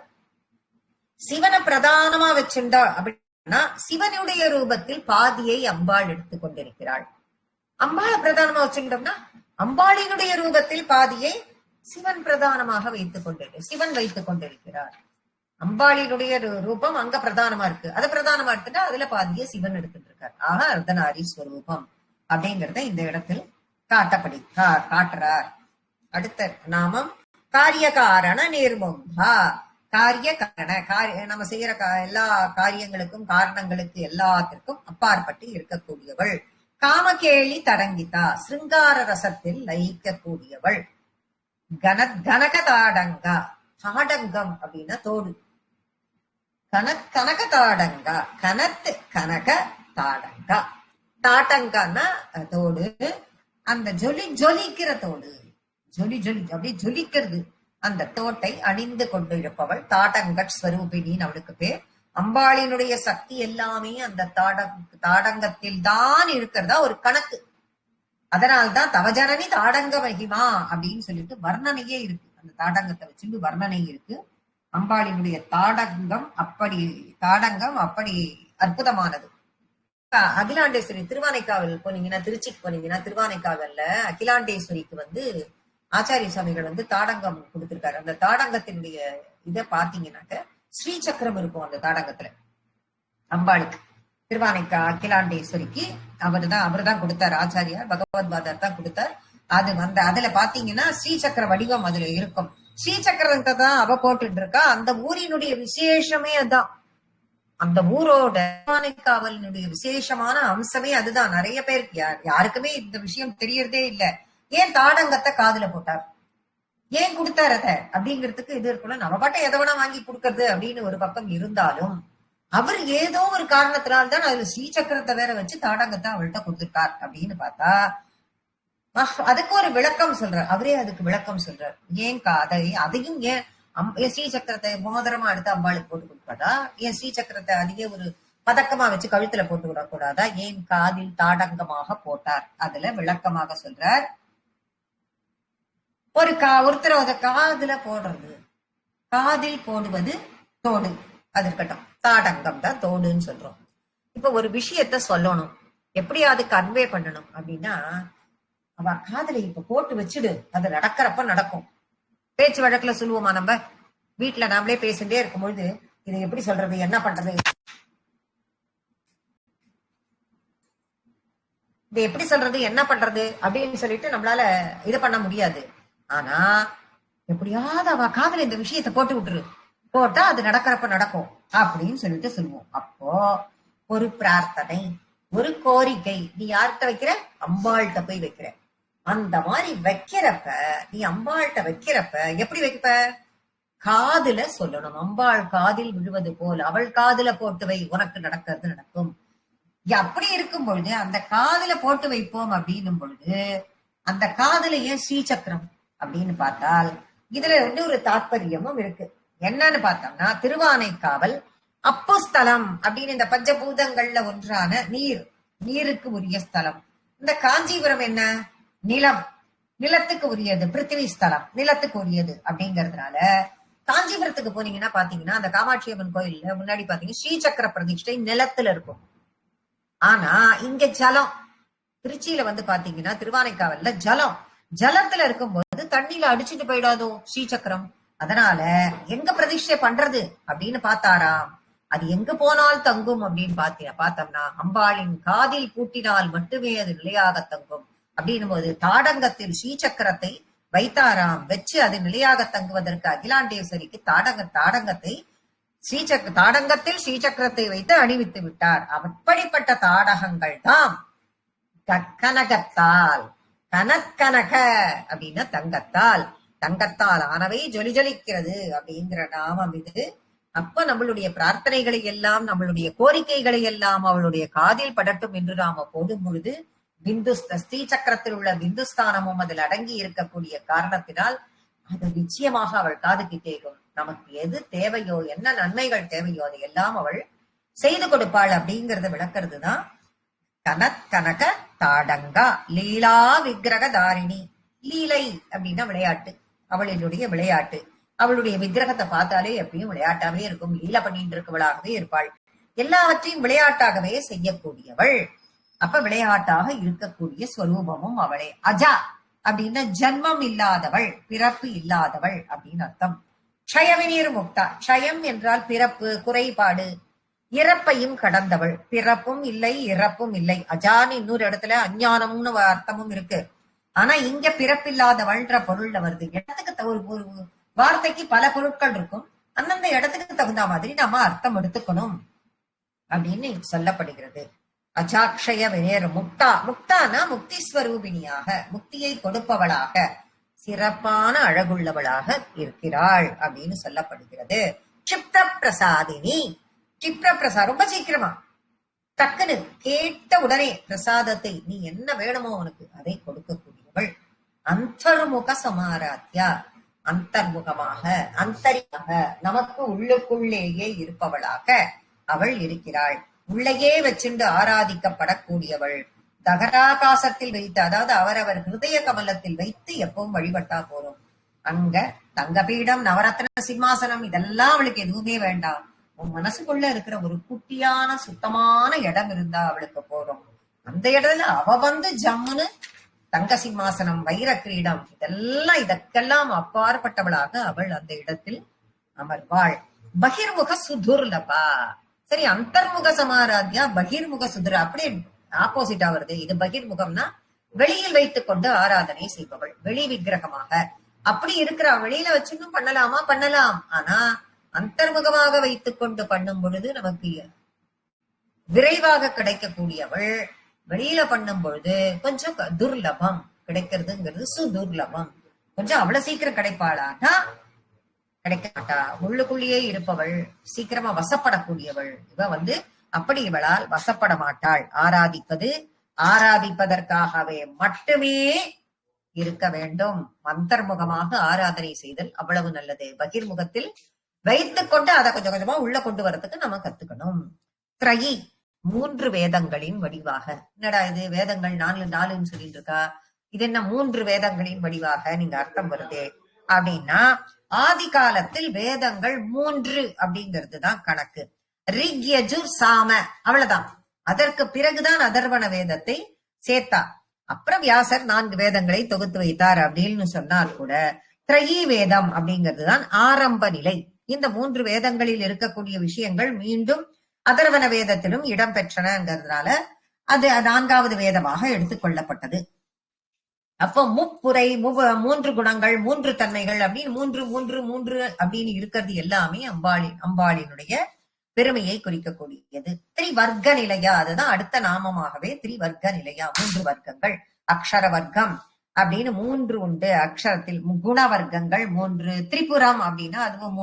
சிவனை பிரதானமா வச்சுண்டா அப்படின்னா சிவனுடைய ரூபத்தில் பாதியை அம்பாள் எடுத்துக் கொண்டிருக்கிறாள். அம்பாளை பிரதானமா வச்சுட்டோம்னா அம்பாளினுடைய ரூபத்தில் பாதியை சிவன் பிரதானமாக சிவன் வைத்துக் கொண்டிருக்கிறார். அம்பாளினுடைய ரூபம் அங்க பிரதானமா இருக்கு, அதை பிரதானமா எடுத்துட்டா அதுல பாதியை சிவன் எடுத்துட்டு இருக்கார். ஆக அர்த்தநாரி ஸ்வரூபம் அப்படிங்கறத இந்த இடத்தில் காட்டுறார். அடுத்த நாமம் காரிய காரண நிர்முகா. காரிய காரண, நம்ம செய்யற எல்லா காரியங்களுக்கும் காரணங்களுக்கு எல்லாத்திற்கும் அப்பாற்பட்டு இருக்கக்கூடியவள். காமகேளி தரங்கிதா, சிருங்கார ரசத்தில் லயிக்கக்கூடியவள். கனக தாடங்கா, தாடங்கம் அப்படின்னா தோடு. கனக தாடங்கா, கனத்து கனக தாடங்கா. தாட்டங்கான்னா தோடு, அந்த ஜொலிக்கிற தோடு, ஜொலி அப்படி ஜொலிக்கிறது. அந்த தோட்டை அணிந்து கொண்டு இருப்பவள் தாடங்கட் ஸ்வரூபிணின்னு அவளுக்கு பேர். அம்பாளினுடைய சக்தி எல்லாமே அந்த தாடங்கத்தில் தான் இருக்கிறதா ஒரு கணக்கு. அதனால்தான் தவஜனனி தாடங்க மகிமா அப்படின்னு சொல்லிட்டு வர்ணனையே இருக்கு. அந்த தாடங்கத்தை வச்சுட்டு வர்ணனை இருக்கு. அம்பாளினுடைய தாடங்கம் அப்படி அற்புதமானது. அகிலாண்டேஸ்வரி திருவானைக்காவல் போனீங்கன்னா, திருச்சிக்கு போனீங்கன்னா திருவானைக்காவல்ல அகிலாண்டேஸ்வரிக்கு ஆச்சாரிய சுவாமிகள் தாடங்கம் கொடுத்திருக்காரு. அந்த தாடங்கத்தினுடைய இதை பாத்தீங்கன்னாக்க ஸ்ரீ சக்கரம் இருக்கும் அந்த தாடங்கத்துல. அம்பாளுக்கு திருவானைக்கா அகிலாண்டேஸ்வரிக்கு அவர்தான் கொடுத்தார். ஆச்சாரியார் பகவத்பாதர் தான் கொடுத்தார். அதுல பாத்தீங்கன்னா ஸ்ரீ சக்கர வடிவம் அதுல இருக்கும். ஸ்ரீ சக்கரத்தை தான் அவ போட்டுட்டு இருக்கா. அந்த ஊரினுடைய விசேஷமே அதான். அந்த ஊரோட திருவானைக்காவலினுடைய விசேஷமான அம்சமே அதுதான். நிறைய பேருக்கு யாருக்குமே இந்த விஷயம் தெரியறதே இல்ல. ஏன் தாடங்கத்தை காதுல போட்டார், ஏன் கொடுத்தார் அத அப்படிங்கிறதுக்கு இது இருக்குல்ல. நம்ம பாட்டை எதை வேணா வாங்கி கொடுக்கறது அப்படின்னு ஒரு பக்கம் இருந்தாலும், அவர் ஏதோ ஒரு காரணத்தினால்தான் அதுல ஸ்ரீ சக்கரத்தை வேற வச்சு தாடங்கத்தை அவள்கிட்ட கொடுத்துருக்கார் அப்படின்னு பார்த்தா, அதுக்கு ஒரு விளக்கம் சொல்றார். அவரே அதுக்கு விளக்கம் சொல்றார். ஏன் அதையும் ஏன் ஸ்ரீ சக்கரத்தை மோதிரமா எடுத்து அம்பாளுக்கு போட்டு கொடுக்காதா? ஏன் ஸ்ரீ சக்கரத்தை அதிக ஒரு பதக்கமா வச்சு கழுத்துல போட்டு விடக்கூடாதா? ஏன் காதில் தாடங்கமாக போட்டார்? அதுல விளக்கமாக சொல்றார். ஒருத்தர் காதுல போடுறது, காதில் போடுவது தோடு, அது இருக்கட்டும். தாடங்கம் தான் தோடுன்னு சொல்றோம். இப்ப ஒரு விஷயத்த சொல்லணும், எப்படியாவது கன்வே பண்ணணும் அப்படின்னா அவ காதலை இப்ப போட்டு வச்சுடு, அது நடக்கிறப்ப நடக்கும். பேச்சு வழக்குல சொல்லுவோமா, நம்ம வீட்டுல நாமளே பேசிட்டே இருக்கும் பொழுது இதை எப்படி சொல்றது, என்ன பண்றது, இதை எப்படி சொல்றது, என்ன பண்றது அப்படின்னு சொல்லிட்டு நம்மளால இது பண்ண முடியாது. ஆனா எப்படியாவது அவ காதல இந்த விஷயத்த போட்டு விட்டுரு, போட்டா அது நடக்கிறப்ப நடக்கும் அப்படின்னு சொல்லிட்டு சொல்லுவோம். அப்போ ஒரு பிரார்த்தனை, ஒரு கோரிக்கை நீ யார்கிட்ட வைக்கிற, அம்பாள்கிட்ட போய் வைக்கிற. அந்த மாதிரி வைக்கிறப்ப, நீ அம்பாள்கிட்ட வைக்கிறப்ப எப்படி வைப்ப, காதுல சொல்லணும். அம்பாள் காதில் விழுவது போல் அவள் காதுல போட்டு வை, உனக்கு நடக்கிறது நடக்கும். அப்படி இருக்கும் பொழுது அந்த காதுல போட்டு வைப்போம் அப்படின்னும் பொழுது அந்த காதுல ஏன் ஸ்ரீசக்கரம் அப்படின்னு பார்த்தால் இதுல ஒரு தாற்பயமும் இருக்கு. என்னன்னு பார்த்தோம்னா, திருவானைக்காவல் அப்பு ஸ்தலம் அப்படின்னு இந்த பஞ்சபூதங்கள்ல ஒன்றான நீருக்கு உரிய ஸ்தலம். இந்த காஞ்சிபுரம் என்ன, நிலம், நிலத்துக்கு உரியது, பிருத்திவி ஸ்தலம் நிலத்துக்கு உரியது அப்படிங்கறதுனால காஞ்சிபுரத்துக்கு போனீங்கன்னா பாத்தீங்கன்னா அந்த காமாட்சி அம்மன் கோயில்ல முன்னாடி பாத்தீங்கன்னா ஸ்ரீசக்கர பிரதிஷ்டை நிலத்துல இருக்கும். ஆனா இங்க ஜலம், திருச்சியில பாத்தீங்கன்னா திருவானைக்காவல்ல ஜலத்துல இருக்கும்போது தண்ணியில அடிச்சுட்டு போயிடாதோ ஸ்ரீசக்கரம். அதனால எங்க பிரதிஷ்டை பண்றது அப்படின்னு பார்த்தாராம். அது எங்க போனால் தங்கும் அப்படின்னு பார்த்தோம்னா அம்பாளின் காதில் பூட்டினால் மட்டுமே அது நிலையாக தங்கும் அப்படின்னும் போது தாடங்கத்தில் ஸ்ரீசக்கரத்தை வைத்தாராம். வச்சு அது நிலையாக தங்குவதற்கு அகிலாண்டேஸ்வரிக்கு தாடங்கத்தை தாடங்கத்தில் ஸ்ரீசக்கரத்தை வைத்து அணிவித்து விட்டார். அப்படிப்பட்ட தாடகங்கள் தான் கனகத்தால், கனக்கனக அப்படின்னா தங்கத்தால் ஆனவை ஜொலி ஜொலிக்கிறது அப்படிங்கிற நாமம் இது. அப்ப நம்மளுடைய பிரார்த்தனைகளை எல்லாம், நம்மளுடைய கோரிக்கைகளை எல்லாம் அவளுடைய காதில் படட்டும் என்று நாம போடும் பொழுது ஸ்ரீ சக்கரத்தில் உள்ள பிந்துஸ்தானமும் அதில் அடங்கி இருக்கக்கூடிய காரணத்தினால் அது நிச்சயமாக அவள் காதுக்கு கேட்கும். நமக்கு எது தேவையோ, என்ன நன்மைகள் தேவையோ அதை எல்லாம் அவள் செய்து கொடுப்பாள் அப்படிங்கறத விளக்குறது தான் கனக தாடங்கா லீலா விக்கிரக தாரிணி. லீலை அப்படின்னா விளையாட்டு, அவளுடைய விளையாட்டு. அவளுடைய விக்கிரகத்தை பார்த்தாலே எப்பயும் விளையாட்டாவே இருக்கும், லீலா பண்ணிட்டு இருக்கவளாகவே இருப்பாள். எல்லாவற்றையும் விளையாட்டாகவே செய்யக்கூடியவள். அப்ப விளையாட்டாக இருக்கக்கூடிய ஸ்வரூபமும் அவளே. அஜா அப்படின்னா ஜன்மம் இல்லாதவள், பிறப்பு இல்லாதவள் அப்படின்னு அர்த்தம். க்ஷயவினீர் முக்தா, க்ஷயம் என்றால் பிறப்பு, குறைபாடு, இறப்பையும் கடந்தவள். பிறப்பும் இல்லை இறப்பும் இல்லை. அஜான்னு இன்னொரு இடத்துல அஞ்ஞானம்னு அர்த்தமும் இருக்கு. ஆனா இங்க பிறப்பில்லாதவள்ன்ற பொருள்ல வருது. இடத்துக்கு ஒரு வார்த்தைக்கு பல பொருட்கள் இருக்கும், அந்தந்த இடத்துக்கு தகுந்த மாதிரி நாம அர்த்தம் எடுத்துக்கணும் அப்படின்னு சொல்லப்படுகிறது. அஜாக்ஷய வினேர் முக்தா, முக்தானா முக்தி ஸ்வரூபிணியாக, முக்தியை கொடுப்பவளாக, சிறப்பான அழகுள்ளவளாக இருக்கிறாள் அப்படின்னு சொல்லப்படுகிறது. க்ஷிப்ர பிரசாதினி, க்ஷிப்ர பிரசாத் ரொம்ப சீக்கிரமா டக்குன்னு கேட்ட உடனே பிரசாதத்தை, நீ என்ன வேணுமோ உனக்கு அதை கொடுக்கக்கூடியவள். அந்தர்முக சமாராத்யா, அந்தர்முகமாக, அந்தரியாக, நமக்கு உள்ளுக்குள்ளேயே இருப்பவளாக அவள் இருக்கிறாள். உள்ளேயே வச்சுண்டு ஆராதிக்கப்படக்கூடியவள். தகராகாசத்தில் வைத்து, அதாவது அவரவர் ஹிருதய கமலத்தில் வைத்து எப்பவும் வழிபட்டா போறோம். அங்க தங்கபீடம், நவரத்ன சிம்மாசனம் இதெல்லாம் அவளுக்கு எதுவுமே வேண்டாம். உன் மனசுக்குள்ள இருக்கிற ஒரு குட்டியான சுத்தமான இடம் இருந்தா அவளுக்கு போறோம். அந்த இடத்துல அவ ஜம்முன்னு தங்க சிம்மாசனம், வைர கிரீடம் இதற்கெல்லாம் அப்பாற்பட்டவளாக அவள் அந்த இடத்தில் அமர்வாள். பகிர்முக சுதுர்லபா. சரி, அந்தர்முக சமாராத்யா, பகிர்முக சுதுர அப்படியே ஆப்போசிட்டா வருது. இது பகிர்முகம்னா வெளியில் வைத்துக் கொண்டு ஆராதனை செய்பவள், வெளி விக்கிரகமாக. அப்படி இருக்கிற வெளியில வச்சுன்னு பண்ணலாமா, பண்ணலாம். ஆனா அந்தர்முகமாக வைத்துக் கொண்டு பண்ணும் பொழுது நமக்கு விரைவாக கிடைக்கக்கூடியவள். வெளியில பண்ணும் பொழுது கொஞ்சம் துர்லபம் கிடைக்கிறதுங்கிறது சுதுர்லபம். கொஞ்சம் அவ்வளவு சீக்கிரம் கிடைப்பாளான்னா கிடைக்க மாட்டா. உள்ளுக்குள்ளேயே இருப்பவள், சீக்கிரமா வசப்படக்கூடியவள். இவ அப்படி இவளால் வசப்பட மாட்டாள். ஆராதிப்பதற்காகவே மட்டுமே இருக்க வேண்டும். அந்தர்முகமாக ஆராதனை செய்தல் அவ்வளவு நல்லது. பகிர்முகத்தில் வைத்துக் கொண்டு அதை கொஞ்சம் கொஞ்சமா உள்ள கொண்டு வரதுக்கு நம்ம கத்துக்கணும். திரயி, 3 வேதங்களின் வடிவாக. என்னடா இது வேதங்கள் 4 சொல்லிட்டு இருக்கா, இது என்ன 3 வேதங்களின் வடிவாக நீங்க அர்த்தம் வருது அப்படின்னா, ஆதி காலத்தில் வேதங்கள் 3 அப்படிங்கிறது தான் கணக்கு. ரிக் யஜுர் சாம அவ்வளவுதான். அதற்கு பிறகுதான் அதர்வண வேதத்தை சேர்த்தா. அப்புறம் வியாசர் 4 வேதங்களை தொகுத்து வைத்தார் அப்படின்னு சொன்னால் கூட திரையீ வேதம் அப்படிங்கிறது தான் ஆரம்ப நிலை. இந்த 3 வேதங்களில் இருக்கக்கூடிய விஷயங்கள் மீண்டும் அதர்வன வேதத்திலும் இடம் பெற்றனங்கிறதுனால அது 4வது வேதமாக எடுத்துக்கொள்ளப்பட்டது. அப்போ முப்புரை 3 குணங்கள் 3 தன்மைகள் அப்படின்னு 3 அப்படின்னு இருக்கிறது எல்லாமே அம்பாளினுடைய பெருமையை குறிக்கக்கூடியது. திரிவர்க்க நிலையா, அதுதான் அடுத்த நாமமாகவே திரிவர்க்க நிலையா. 3 வர்க்கங்கள், அக்ஷர வர்க்கம் அப்படின்னு 3 உண்டு. அக்ஷரத்தில் குண வர்க்கங்கள் 3. திரிபுரம் அப்படின்னா அதுவும்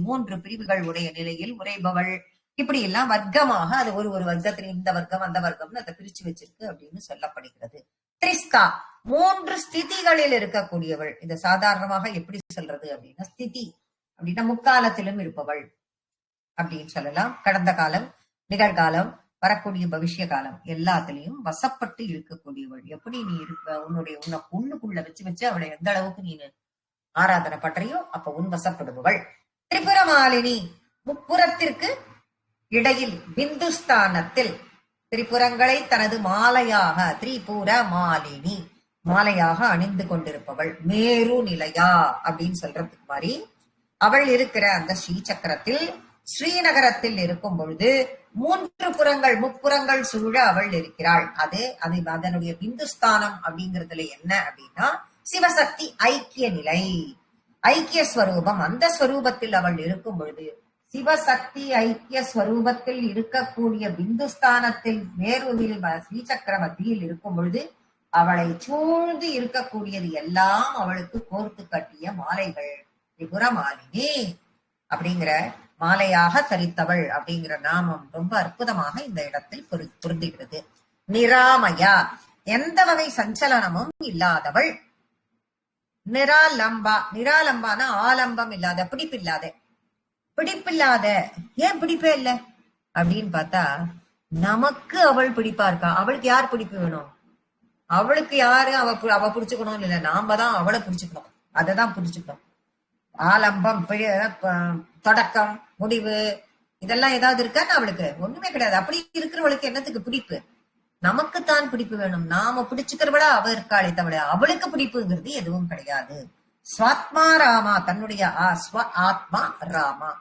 3 பிரிவுகள் உடைய நிலையில் உரைபவள். இப்படி எல்லாம் வர்க்கமாக அது ஒரு வர்க்கத்தில் இந்த வர்க்கம் அந்த வர்க்கம்னு அதை பிரிச்சு வச்சிருக்கு அப்படின்னு சொல்லப்படுகிறது. திரிஸ்கா 3 ஸ்திதிகளில் இருக்கக்கூடியவள். இதை சாதாரணமாக எப்படி சொல்றது அப்படின்னா, ஸ்திதி அப்படின்னா முக்காலத்திலும் இருப்பவள் அப்படின்னு சொல்லலாம். கடந்த காலம், நிகழ்காலம், வரக்கூடிய பவிஷ்ய காலம் எல்லாத்திலையும் வசப்பட்டு இருக்கக்கூடியவள். எப்படி நீ இருக்க, உன்னை உள்ளுக்குள்ள வச்சு அவளை எந்த அளவுக்கு நீ ஆராதனை பண்றியோ அப்ப உன் வசப்படுபவள். திரிபுரமாலினி முப்புறத்திற்கு இடையில் பிந்துஸ்தானத்தில் திரிபுரங்களை தனது மாலையாக, திரிபுர மாலினி மாலையாக அணிந்து கொண்டிருப்பவள். மேரு நிலையா அப்படின்னு சொல்றதுக்கு மாதிரி அவள் இருக்கிற அந்த ஸ்ரீசக்கரத்தில் ஸ்ரீநகரத்தில் இருக்கும் பொழுது 3 புறங்கள் முப்புறங்கள் சூழ அவள் இருக்கிறாள். அதனுடைய பிந்துஸ்தானம் அப்படிங்கிறதுல என்ன அப்படின்னா சிவசக்தி ஐக்கிய நிலை, ஐக்கிய ஸ்வரூபம். அந்த ஸ்வரூபத்தில் அவள் இருக்கும் பொழுது சிவசக்தி ஐக்கிய ஸ்வரூபத்தில் இருக்கக்கூடிய பிந்துஸ்தானத்தில் மேருவில் ஸ்ரீசக்கர மத்தியில் இருக்கும் பொழுது அவளை சூழ்ந்து இருக்கக்கூடியது எல்லாம் அவளுக்கு கோர்த்து கட்டிய மாலைகள். திரிபுரமாலினி அப்படிங்கிற மாலையாக தரித்தவள் அப்படிங்கிற நாமம் ரொம்ப அற்புதமாக இந்த இடத்தில் பொருந்துகிறது. நிராமயா எந்த வகை சஞ்சலனமும் இல்லாதவள். நிராலம்பா, நிராலம்பான ஆலம்பம் இல்லாத, பிடிப்பில்லாத. ஏன் பிடிப்பே இல்லை அப்படின்னு பார்த்தா, நமக்கு அவள் பிடிப்பா இருக்கா. அவளுக்கு யார் பிடிப்பு வேணும்? அவளுக்கு யாரு அவ பிடிச்சுக்கணும் இல்ல, நாம தான் அவளை பிடிச்சுக்கணும். அததான் பிடிச்சுக்கணும். ஆலம்பம், தொடக்கம், முடிவு இதெல்லாம் ஏதாவது இருக்கான்னு அவளுக்கு ஒண்ணுமே கிடையாது. அப்படி இருக்கிறவளுக்கு என்னத்துக்கு பிடிப்பு? நமக்குத்தான் பிடிப்பு வேணும். நாம பிடிச்சுக்கிறவளா அவ இருக்காளே தவிர அவளுக்கு பிடிப்புங்கிறது எதுவும் கிடையாது. ஸ்வாத்மா ராமா, தன்னுடைய ஆத்மா ராமா,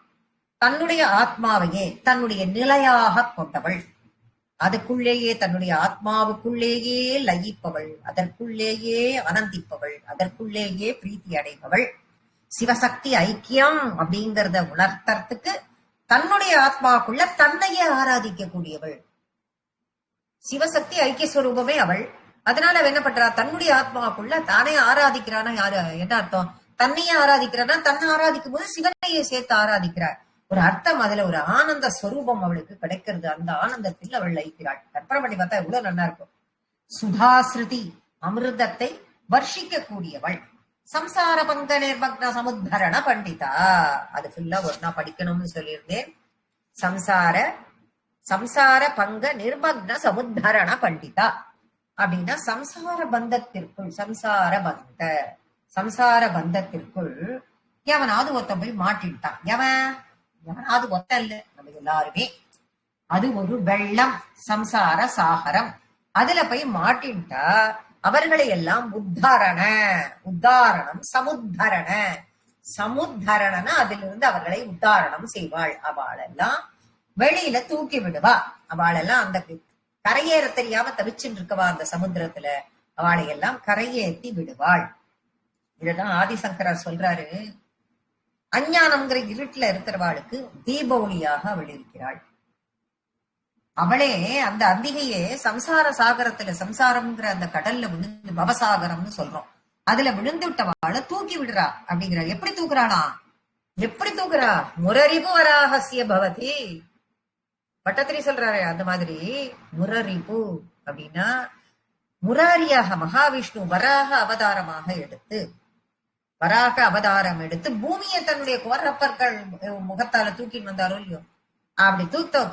தன்னுடைய ஆத்மாவையே தன்னுடைய நிலையாக கொண்டவள். அதுக்குள்ளேயே தன்னுடைய ஆத்மாவுக்குள்ளேயே லயிப்பவள், அதற்குள்ளேயே ஆனந்திப்பவள், அதற்குள்ளேயே பிரீத்தி அடைபவள். சிவசக்தி ஐக்கியம் அப்படிங்கறத உணர்த்தறதுக்கு தன்னுடைய ஆத்மாவுக்குள்ள தன்னையே ஆராதிக்க கூடியவள். சிவசக்தி ஐக்கிய ஸ்வரூபமே அவள். அதனால அவ என்ன பண்றா? தன்னுடைய ஆத்மாவுக்குள்ள தானே ஆராதிக்கிறானா. யாரு என்ன அர்த்தம்? தன்னையே ஆராதிக்கிறானா, தன்னை ஆராதிக்கும் போது சிவனையே சேர்த்து ஆராதிக்கிறார். ஒரு அர்த்தம், அதுல ஒரு ஆனந்த ஸ்வரூபம் அவளுக்கு கிடைக்கிறது. அந்த ஆனந்தத்தில் அவள் லயிக்கிறாள். கற்பனை பண்ணி பார்த்தா எவ்வளவு நல்லா இருக்கும். சுதாஸ்ருதி அமிர்தத்தை வர்ஷிக்க கூடியவள். சம்சார பங்க நிர்மக்ன சமுத்தரண பண்டிதா. அது ஃபுல்லா ஒரு நான் படிக்கணும்னு சொல்லியிருந்தேன். சம்சார பங்க நிர்மக்ன சமுத்தரண பண்டிதா அப்படின்னா சம்சார பந்தத்திற்குள், சம்சார பந்தத்திற்குள் எவனாவது ஒருத்தன் போய் மாட்டிட்டான். எவனாவது ஒத்த இல்ல, நம்ம எல்லாருமே. அது ஒரு வெள்ளம், சம்சார சாகரம். அதுல போய் மாட்டின்ட்டா அவர்களை எல்லாம் உத்தாரணம் சமுத்தரண அதிலிருந்து அவர்களை உத்தாரணம் செய்வாள். அவளெல்லாம் வெளியில தூக்கி விடுவா. அவளெல்லாம் அந்த கரையேற தெரியாம தவிச்சுட்டு இருக்கவா அந்த சமுத்திரத்துல, அவளை எல்லாம் கரையேற்றி விடுவாள். இதெல்லாம் ஆதிசங்கரர் சொல்றாரு. அஞ்ஞானம்ங்கிற இருட்டுல இருக்கிறவாளுக்கு தீப ஒளியாக அவள் இருக்கிறாள். அவளே அந்த அம்பிகையே சம்சார சாகரத்துல, சம்சாரம்ங்கிற அந்த கடல்ல விழுந்து, பவசாகரம்னு சொல்றோம், அதுல விழுந்து விட்டவாளை தூக்கி விடுறா அப்படிங்கிறா. எப்படி தூக்குறாளா? முரரிபு வராகசிய பவதி. பட்டத்திரி சொல்றாரு அந்த மாதிரி. முரரிபு அப்படின்னா முராரியாக மகாவிஷ்ணு வராக அவதாரம் எடுத்து பூமியை தன்னுடைய கோரப்பற்கள் முகத்தால தூக்கின்னு வந்தாரோ இல்லையோ, அப்படி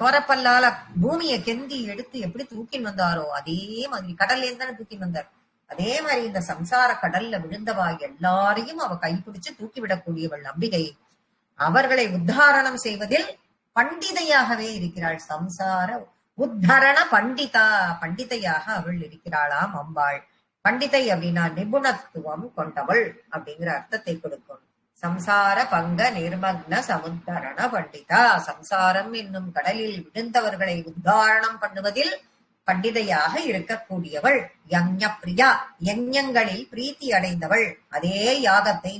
கோரப்பல்லால பூமியை கெந்தி எடுத்து எப்படி தூக்கின்னு வந்தாரோ அதே மாதிரி கடல்ல இருந்தானே தூக்கின்னு வந்தார். அதே மாதிரி இந்த சம்சார கடல்ல விழுந்தவா எல்லாரையும் அவ கைப்பிடிச்சு தூக்கிவிடக்கூடியவள் அம்பிகை. அவர்களை உத்தாரணம் செய்வதில் பண்டிதையாகவே இருக்கிறாள். சம்சார உத்தரண பண்டிதையாக அவள் இருக்கிறாளாம் அம்பாள். பண்டிதை அப்படின்னா நிபுணத்துவம் கொண்டவள் அப்படிங்கிற அர்த்தத்தை கொடுக்கும். சம்சார பங்க நிர்மக்ன சமுத்தரண பண்டிதா. சம்சாரம் என்னும் கடலில் விழுந்தவர்களை உத்தாரணம் பண்ணுவதில் பண்டிதையாக இருக்கக்கூடியவள். யஞ பிரியா, யஞங்களில் பிரீத்தி அடைந்தவள். அதே யாகத்தை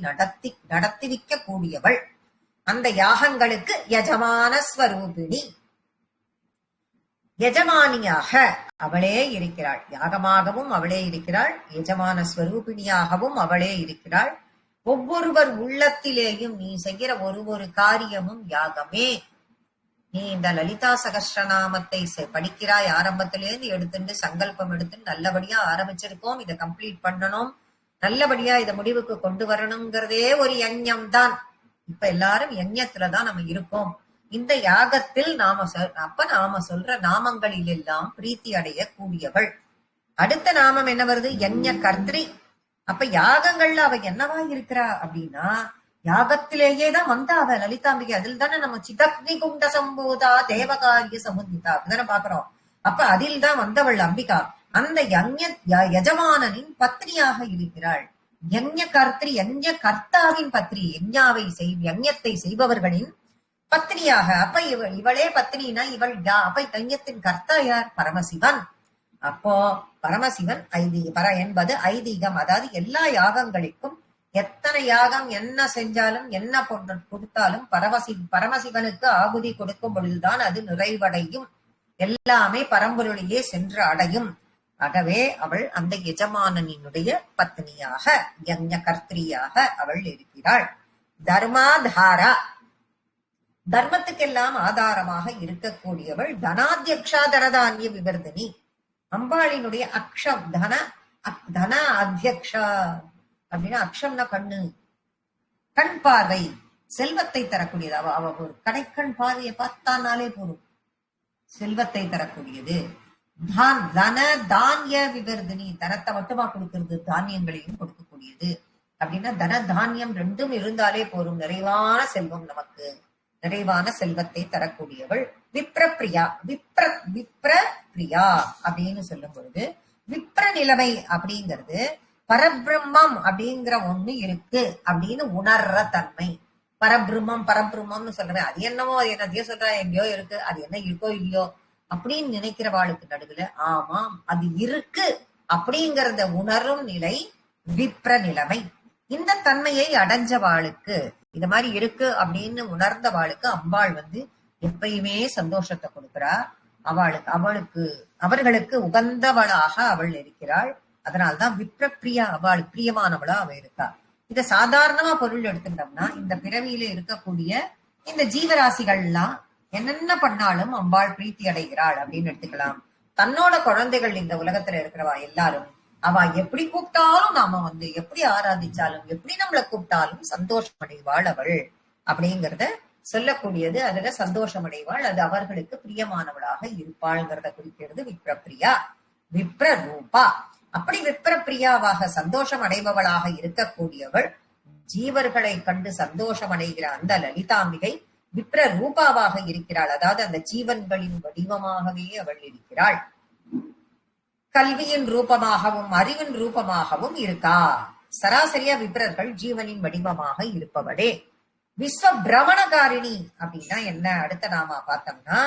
நடத்திவிக்க கூடியவள். அந்த யாகங்களுக்கு யஜமான ஸ்வரூபிணி, எஜமானியாக அவளே இருக்கிறாள். யாகமாகவும் அவளே இருக்கிறாள், எஜமான ஸ்வரூபிணியாகவும் அவளே இருக்கிறாள். ஒவ்வொருவர் உள்ளத்திலேயும் நீ செய்கிற ஒரு காரியமும் யாகமே. நீ இந்த லலிதா சகஸ்ரநாமத்தை படிக்கிறாய், ஆரம்பத்திலேருந்து எடுத்துட்டு சங்கல்பம் எடுத்து நல்லபடியா ஆரம்பிச்சிருக்கோம், இதை கம்ப்ளீட் பண்ணணும், நல்லபடியா இதை முடிவுக்கு கொண்டு வரணுங்கிறதே ஒரு யஞம் தான். இப்ப எல்லாரும் யஞத்துலதான் நம்ம இருக்கோம். இந்த யாகத்தில் நாம சொல்ற நாமங்களில் எல்லாம் பிரீத்தி அடைய கூடியவள். அடுத்த நாமம் என்ன வருது? யஞ கர்த்ரி. அப்ப யாகங்கள்ல அவ என்னவா இருக்கிறா அப்படின்னா, யாகத்திலேயே தான் வந்தா அவ லலிதாம்பிகை. அதில் தானே நம்ம சிதக்னி குண்ட சம்போதா தேவகாரிய சமுதிதா அப்படிதானே பாக்குறோம். அப்ப அதில் தான் வந்தவள் அம்பிகா. அந்த யஜமானனின் பத்னியாக இருக்கிறாள். யஞ கர்த்ரி, யஞ கர்த்தாவின் பத்னி, யஞத்தை செய்பவர்களின் பத்னியாக. அப்ப இவளே பத்னினா இவள் அப்ப யஞத்தின் கர்த்தா யார்? பரமசிவன். அப்போ பரமசிவன் என்பது ஐதீகம். அதாவது எல்லா யாகங்களுக்கும் எத்தனை யாகம் என்ன செஞ்சாலும் என்ன கொடுத்தாலும் பரமசிவனுக்கு ஆகுதி கொடுக்கும் பொழுதுதான் அது நிறைவடையும். எல்லாமே பரம்பொருளையே சென்று அடையும். ஆகவே அவள் அந்த எஜமானனினுடைய பத்னியாக, யஞ கர்த்திரியாக அவள் இருக்கிறாள். தர்மாதாரா, தர்மத்துக்கெல்லாம் ஆதாரமாக இருக்கக்கூடியவள். தனாத்தியக்ஷா தனதான்ய விவர்தினி. அம்பாளினுடைய அக்ஷம் தன அத்தியக்ஷா அப்படின்னா, அக்ஷம்னா கண்ணு, கண் பார்வை, செல்வத்தை தரக்கூடியது. அவ ஒரு கடைக்கண் பார்வையை பார்த்தானாலே போதும், செல்வத்தை தரக்கூடியது. தன தானிய விவர்தினி, தனத்தை மட்டுமா கொடுக்கிறது, தானியங்களையும் கொடுக்கக்கூடியது. அப்படின்னா தன தானியம் ரெண்டும் இருந்தாலே போதும், நிறைவான செல்வம், நமக்கு நிறைவான செல்வத்தை தரக்கூடியவள். விப்ரபிரியா, விப்ரபிரியா அப்படின்னு சொல்லும் பொழுது, விப்ர நிலைமை அப்படிங்கிறது பரபிரம்மம் அப்படிங்கிற ஒண்ணு இருக்கு அப்படின்னு உணர்ற தன்மை. பரபிரம்மம்னு சொல்றேன், அது என்னவோ அது என்னதையோ சொல்ற, எங்கேயோ இருக்கு, அது என்ன இருக்கோ இல்லையோ அப்படின்னு நினைக்கிறவாளுக்கு நடுவுல ஆமாம் அது இருக்கு அப்படிங்கறத உணரும் நிலை விப்ர நிலைமை. இந்த தன்மையை அடைஞ்சவாளுக்கு, இது மாதிரி இருக்கு அப்படின்னு உணர்ந்தவாளுக்கு அம்பாள் எப்பயுமே சந்தோஷத்தை கொடுக்கிறா. அவர்களுக்கு உகந்தவளாக அவள் இருக்கிறாள். அதனால்தான் விப்ரப்பிரியா, அவளுக்கு பிரியமானவளா அவ இருக்கா. இத சாதாரணமா பொருள் எடுத்துட்டோம்னா, இந்த பிறவியில இருக்கக்கூடிய இந்த ஜீவராசிகள்லாம் என்னென்ன பண்ணாலும் அம்பாள் பிரீத்தி அடைகிறாள் அப்படின்னு எடுத்துக்கலாம். தன்னோட குழந்தைகள் இந்த உலகத்துல இருக்கிறவா எல்லாரும் அவ எப்படி கூப்பிட்டாலும், நாம எப்படி ஆராதிச்சாலும், எப்படி நம்மளை கூப்பிட்டாலும் சந்தோஷம் அடைவாள் அவள் அப்படிங்கறத சொல்லக்கூடியது. அதுல சந்தோஷம் அடைவாள், அது அவர்களுக்கு பிரியமானவளாக இருப்பாள்ங்கிறத குறிக்கிறது விப்ரப்பிரியா. விப்ர ரூபா, அப்படி விப்ரப்பிரியாவாக சந்தோஷம் அடைபவளாக இருக்கக்கூடியவள், ஜீவர்களை கண்டு சந்தோஷம் அடைகிற அந்த லலிதாம்பிகை விப்ர ரூபாவாக இருக்கிறாள். அதாவது அந்த ஜீவன்களின் வடிவமாகவே அவள் இருக்கிறாள். கல்வியின் ரூபமாகவும் அறிவின் ரூபமாகவும் இருக்கா. சராசரியா விப்ரர்கள் ஜீவனின் வடிவமாக இருப்பவளே. விஸ்வ பிரமணகாரிணி அப்படின்னா என்ன? அடுத்த நாம பார்த்தோம்னா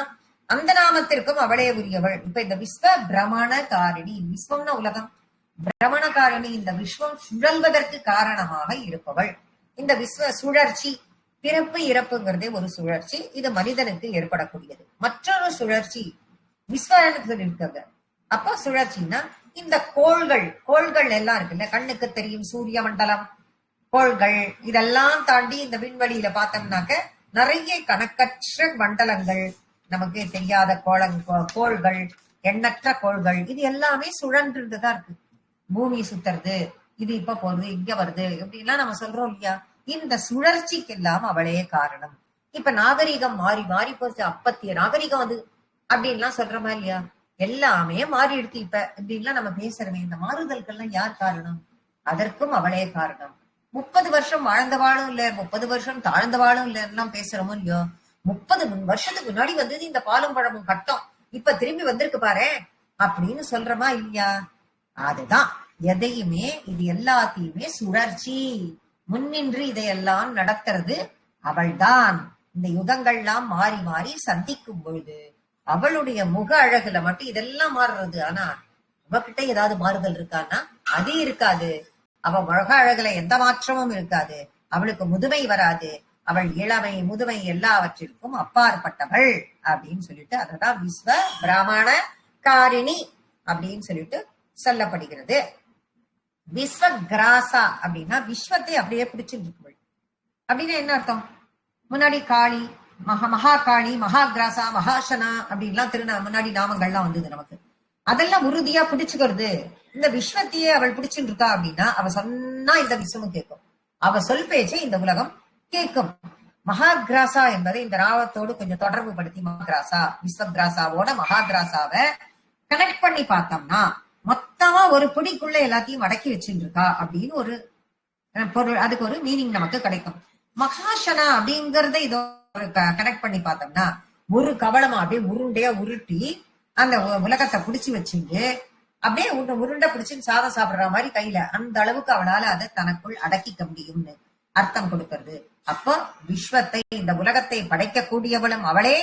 அந்த நாமத்திற்கும் அவளே உரியவள். இப்ப இந்த விஸ்வ பிரமணகாரிணி, விஸ்வம்னா உலகம், பிரமணகாரிணி இந்த விஸ்வம் சுழல்வதற்கு காரணமாக இருப்பவள். இந்த விஸ்வ சுழற்சி, பிறப்பு இறப்புங்கிறதே ஒரு சுழற்சி, இது மனிதனுக்கு ஏற்படக்கூடியது. மற்றொரு சுழற்சி விஸ்வனுக்கு இருக்காங்க. அப்ப சுழற்சின்னா இந்த கோள்கள் எல்லாம் இருக்குல்ல, கண்ணுக்கு தெரியும் சூரிய மண்டலம், கோள்கள், இதெல்லாம் தாண்டி இந்த விண்வெளியில பார்த்தோம்னாக்க நிறைய கணக்கற்ற மண்டலங்கள், நமக்கு தெரியாத கோள்கள், எண்ணற்ற கோள்கள், இது எல்லாமே சுழன்றுதான் இருக்கு. பூமி சுத்துறது, இது இப்ப போறது, இங்க வருது, இப்படிலாம் நம்ம சொல்றோம் இல்லையா? இந்த சுழற்சிக்கெல்லாம் அவளே காரணம். இப்ப நாகரிகம் மாறி போச்சு, அப்பத்திய நாகரிகம் அது அப்படின்லாம் சொல்றோமா இல்லையா? எல்லாமே மாறிடுத்து. இப்ப இப்படின்லாம் நம்ம பேசுறோமே, இந்த மாறுதல்கள்லாம் யார் காரணம்? அதற்கும் அவளே காரணம். 30 வருஷம் வாழ்ந்தவாளும் இல்ல, 30 வருஷம் தாழ்ந்தவாளும் இல்ல எல்லாம் பேசுறோமோ இல்லையோ, 30 வருஷத்துக்கு முன்னாடி வந்தது இந்த பாலும் பழமும் கட்டம், இப்ப திரும்பி வந்திருக்கு பாரு அப்படின்னு சொல்றமா இல்லையா? அதுதான் எதையுமே, இது எல்லாத்தையுமே சுழற்சி. முன்னின்று இதையெல்லாம் நடத்துறது அவள்தான். இந்த யுகங்கள்லாம் மாறி மாறி சந்திக்கும் பொழுது அவளுடைய முக அழகுல மட்டும் இதெல்லாம் மாறுறது. ஆனா அவகிட்ட ஏதாவது மாறுதல் இருக்கான்னா அது இருக்காது. அவ முக அழகுல எந்த மாற்றமும் இருக்காது. அவளுக்கு முதுமை வராது. அவள் இளமை முதுமை எல்லாவற்றிற்கும் அப்பாற்பட்டவள் அப்படின்னு சொல்லிட்டு அததான் விஸ்வ பிராமண காரிணி அப்படின்னு சொல்லிட்டு சொல்லப்படுகிறது. விஸ்வகிராசா அப்படின்னா விஸ்வத்தை அப்படியே பிடிச்சிட்டு இருக்கு. அப்படின்னா என்ன அர்த்தம்? முன்னாடி காளி, மகா காளி, மகாகிராசா, மகாசனா அப்படின்லாம் முன்னாடி நாமங்கள்லாம் வந்தது நமக்கு. அதெல்லாம் உறுதியா பிடிச்சுக்கிறது. இந்த விஸ்வத்தையே அவள் பிடிச்சுட்டு இருக்கா அப்படின்னா அவ சொன்னா இந்த விஸ்வமும் கேட்கும். அவ சொல் பேச்சை இந்த உலகம் கேட்கும். மகாகிராசா என்பதை இந்த ராவத்தோடு கொஞ்சம் தொடர்பு படுத்தி மகாகிராசா விஸ்வகிராசாவோட மகாகிராசாவை கனெக்ட் பண்ணி பார்த்தோம்னா மொத்தமா ஒரு பிடிக்குள்ள எல்லாத்தையும் அடக்கி வச்சுட்டு இருக்கா அப்படின்னு ஒரு பொருள், அதுக்கு ஒரு மீனிங் நமக்கு கிடைக்கும். மகாசனா அப்படிங்கறத இதோ கனெக்ட் பண்ணி பார்த்தோம்னா ஒரு கவளமா அப்படியே உருண்டையா உருட்டி அந்த உலகத்தை புடிச்சு வச்சுட்டு அப்படியே உருண்டை பிடிச்சு சாதம் சாப்பிடுற மாதிரி கையில அந்த அளவுக்கு அவளால அதை தனக்குள் அடக்கிக்க முடியும்னு அர்த்தம் கொடுக்கிறது. அப்போ விஸ்வத்தை, இந்த உலகத்தை படைக்க கூடியவளும் அவளே.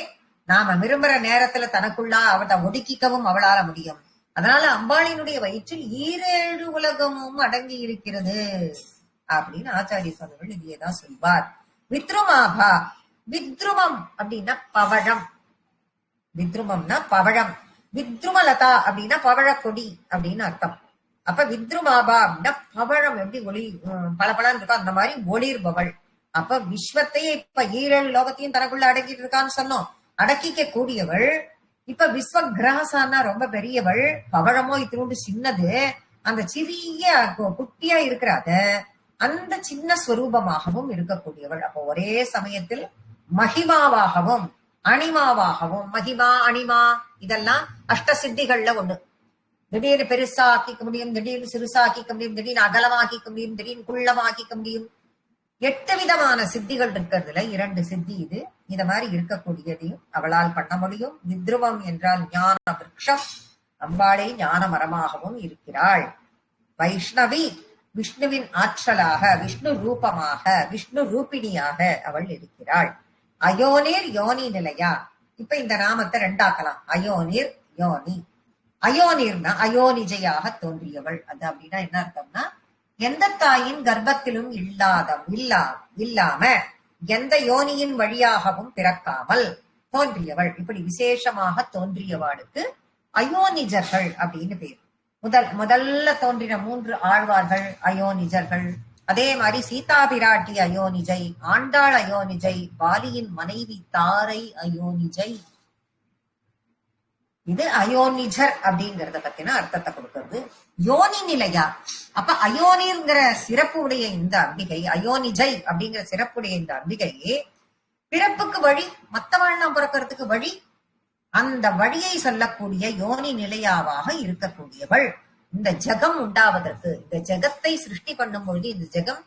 நாம விரும்புற நேரத்துல தனக்குள்ளா அவளை ஒடுக்கிக்கவும் அவளால முடியும். அதனால அம்பாளினுடைய வயிற்றில் 7 உலகமும் அடங்கி இருக்கிறது அப்படின்னு ஆச்சாரிய சுவாமிகள் இதையேதான் சொல்வார். வித்ருமாபா, வித்ருமம் அப்படின்னா பவழம், வித்ருமம்னா பவழம், வித்ருமலதா அப்படின்னா பவழக்கொடி அப்படின்னு அர்த்தம். அப்ப வித்ருமாபா அப்படின்னா பவழம் எப்படி ஒளி பளபளன்னு இருக்கோ அந்த மாதிரி ஒளிர்பவள். அப்ப விஸ்வத்தையே இப்ப 7 லோகத்தையும் தனக்குள்ள அடக்கிட்டு இருக்கான்னு சொன்னோம். அடக்கிக்க கூடியவள். இப்ப விஸ்வகிராசான்னா ரொம்ப பெரியவள், பவழமோ இத்தினோண்டு சின்னது. அந்த சிறிய குட்டியா இருக்கிறாத அந்த சின்ன ஸ்வரூபமாகவும் இருக்கக்கூடியவள். அப்போ ஒரே சமயத்தில் மகிமாவாகவும் அணிமாவாகவும், மகிமா அணிமா இதெல்லாம் அஷ்ட சித்திகள்ல ஒண்ணு. திடீர்னு பெருசா ஆக்கிக்க முடியும், திடீர்னு சிறுசா ஆக்கிக்க முடியும், திடீர்னு அகலமாக்கிக்க முடியும், திடீர்னு குள்ளமாக்கிக்க முடியும். 8 விதமான சித்திகள் இருக்கிறதுல 2 சித்தி இது. இத மாதிரி இருக்கக்கூடியதையும் அவளால் பண்ண முடியும். வித்ருவம் என்றால் ஞான விருட்சம், அம்பாளை ஞான மரமாகவும் இருக்கிறாள். வைஷ்ணவி, விஷ்ணுவின் ஆற்றலாக, விஷ்ணு ரூபமாக, விஷ்ணு ரூபிணியாக அவள் இருக்கிறாள். அயோனிர் யோனி நிலையா. இப்ப இந்த நாமத்தை 2 ஆக்கலாம். அயோனிர் யோனி. அயோனிர்னா அயோனிஜையாக தோன்றியவள். அது அப்படின்னா என்ன அர்த்தம்னா எந்த தாயின் கர்ப்பத்திலும் இல்லாம எந்த யோனியின் வழியாகவும் பிறக்காமல் தோன்றியவள். இப்படி விசேஷமாக தோன்றியவாளுக்கு அயோனிஜர்கள் அப்படின்னு பேர். முதல்ல தோன்றின 3 ஆழ்வார்கள் அயோனிஜர்கள். அதே மாதிரி சீதா பிராட்டி அயோனிஜை, ஆண்டாள் அயோனிஜை, பாலியின் மனைவி தாரை அயோனிஜை. இது அயோனிஜர் அப்படிங்கறத பத்தின அர்த்தத்தை கொடுக்கிறது. யோனி நிலையா. அப்ப அயோனிங்கிற சிறப்பு உடைய இந்த அம்பிகை, அயோனிஜை அப்படிங்கிற சிறப்புடைய இந்த அம்பிகை பிறப்புக்கு வழி, மத்தவாழ்லாம் பிறக்கிறதுக்கு வழி, அந்த வழியை சொல்லக்கூடிய யோனி நிலையாவாக இருக்கக்கூடியவள். இந்த ஜெகம் உண்டாவதற்கு, இந்த ஜெகத்தை சிருஷ்டி பண்ணும் பொழுது இந்த ஜெகம்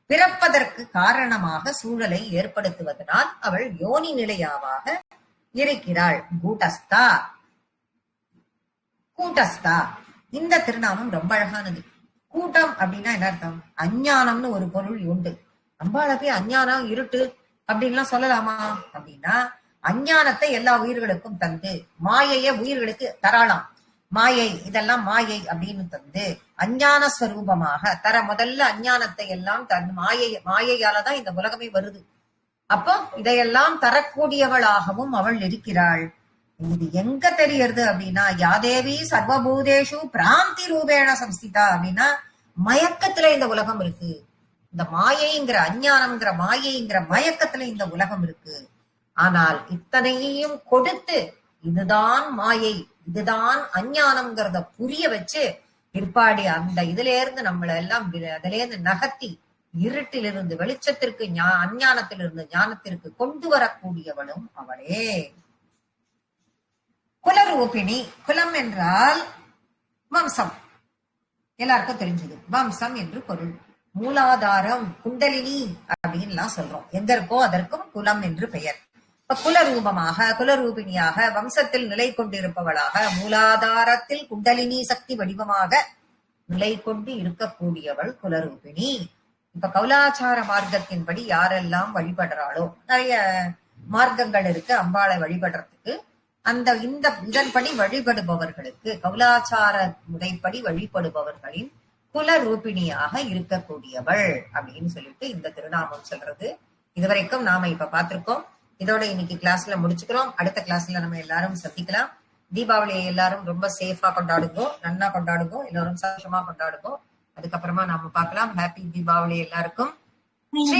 பிறப்பதற்கு காரணமாக சூழலை ஏற்படுத்துவதனால் அவள் யோனி நிலையாவாக இருக்கிறாள். கூட்டஸ்தா, கூட்டஸ்தா இந்த திருநாமம் ரொம்ப அழகானது. கூட்டம் அப்படின்னா என்ன அர்த்தம்? அஞ்ஞானம்னு ஒரு பொருள் உண்டு. அம்பாளை போய் அஞ்ஞானம் இருட்டு அப்படின்லாம் சொல்லலாமா அப்படின்னா, அஞ்ஞானத்தை எல்லா உயிர்களுக்கும் தந்து மாயைய உயிர்களுக்கு தராளாம். மாயை இதெல்லாம் மாயை அப்படின்னு தந்து அஞ்ஞான ஸ்வரூபமாக தர. முதல்ல அஞ்ஞானத்தை எல்லாம் தன் மாயையாலதான் இந்த உலகமே வருது. அப்போ இதையெல்லாம் தரக்கூடியவளாகவும் அவள் இருக்கிறாள். இது எங்க தெரியறது அப்படின்னா, யாதேவி சர்வபூதேஷு பிராந்தி ரூபேண சம்ஸ்திதா அப்படின்னா மயக்கத்துல இந்த உலகம் இருக்கு. இந்த மாயைங்கிற அஞ்ஞானம்ங்கிற மாயைங்கிற மயக்கத்துல இந்த உலகம் இருக்கு. ஆனால் இத்தனையையும் கொடுத்து இதுதான் மாயை, இதுதான் அஞ்ஞானம்ங்கிறத புரிய வச்சு பிற்பாடி அந்த இதுல இருந்து நம்மள எல்லாம் அதுல இருந்து நகர்த்தி இருட்டிலிருந்து வெளிச்சத்திற்கு, அஞ்ஞானத்திலிருந்து ஞானத்திற்கு கொண்டு வரக்கூடியவளும் அவளே. குலரூப குலரூபிணி. குலம் என்றால் வம்சம், எல்லாருக்கும் தெரிஞ்சது. வம்சம் என்று பொருள். மூலாதாரம், குண்டலினி அப்படின்லாம் சொல்றோம். எங்க இருக்கோ அதற்கும் குலம் என்று பெயர். இப்ப குலரூபமாக, குலரூபிணியாக, வம்சத்தில் நிலை கொண்டிருப்பவளாக, மூலாதாரத்தில் குண்டலினி சக்தி வடிவமாக நிலை கொண்டு இருக்கக்கூடியவள் குலரூபிணி. இப்ப கௌலாச்சார மார்க்கத்தின்படி யாரெல்லாம் வழிபடுறாளோ, நிறைய மார்க்கங்கள் இருக்கு அம்பாளை வழிபடுறதுக்கு. இதன்படி வழிபடுபவர்களுக்கு, கௌலாச்சார முறைப்படி வழிபடுபவர்களின் குலரூபிணியாக இருக்கக்கூடியவள் அப்படின்னு சொல்லிட்டு இந்த திருநாமம் சொல்றது. இதுவரைக்கும் நாம இப்ப பார்த்திருக்கோம். இதோட இன்னைக்கு கிளாஸ்ல முடிச்சுக்கிறோம். அடுத்த கிளாஸ்ல நம்ம எல்லாரும் சந்திக்கலாம். தீபாவளியை எல்லாரும் ரொம்ப சேஃபா கொண்டாடுங்கோ, நன்னா கொண்டாடுங்கோ, எல்லாரும் சந்தோஷமா கொண்டாடுங்கோ. அதுக்கப்புறமா நாம பார்க்கலாம். ஹாப்பி தீபாவளி எல்லாருக்கும். ஸ்ரீ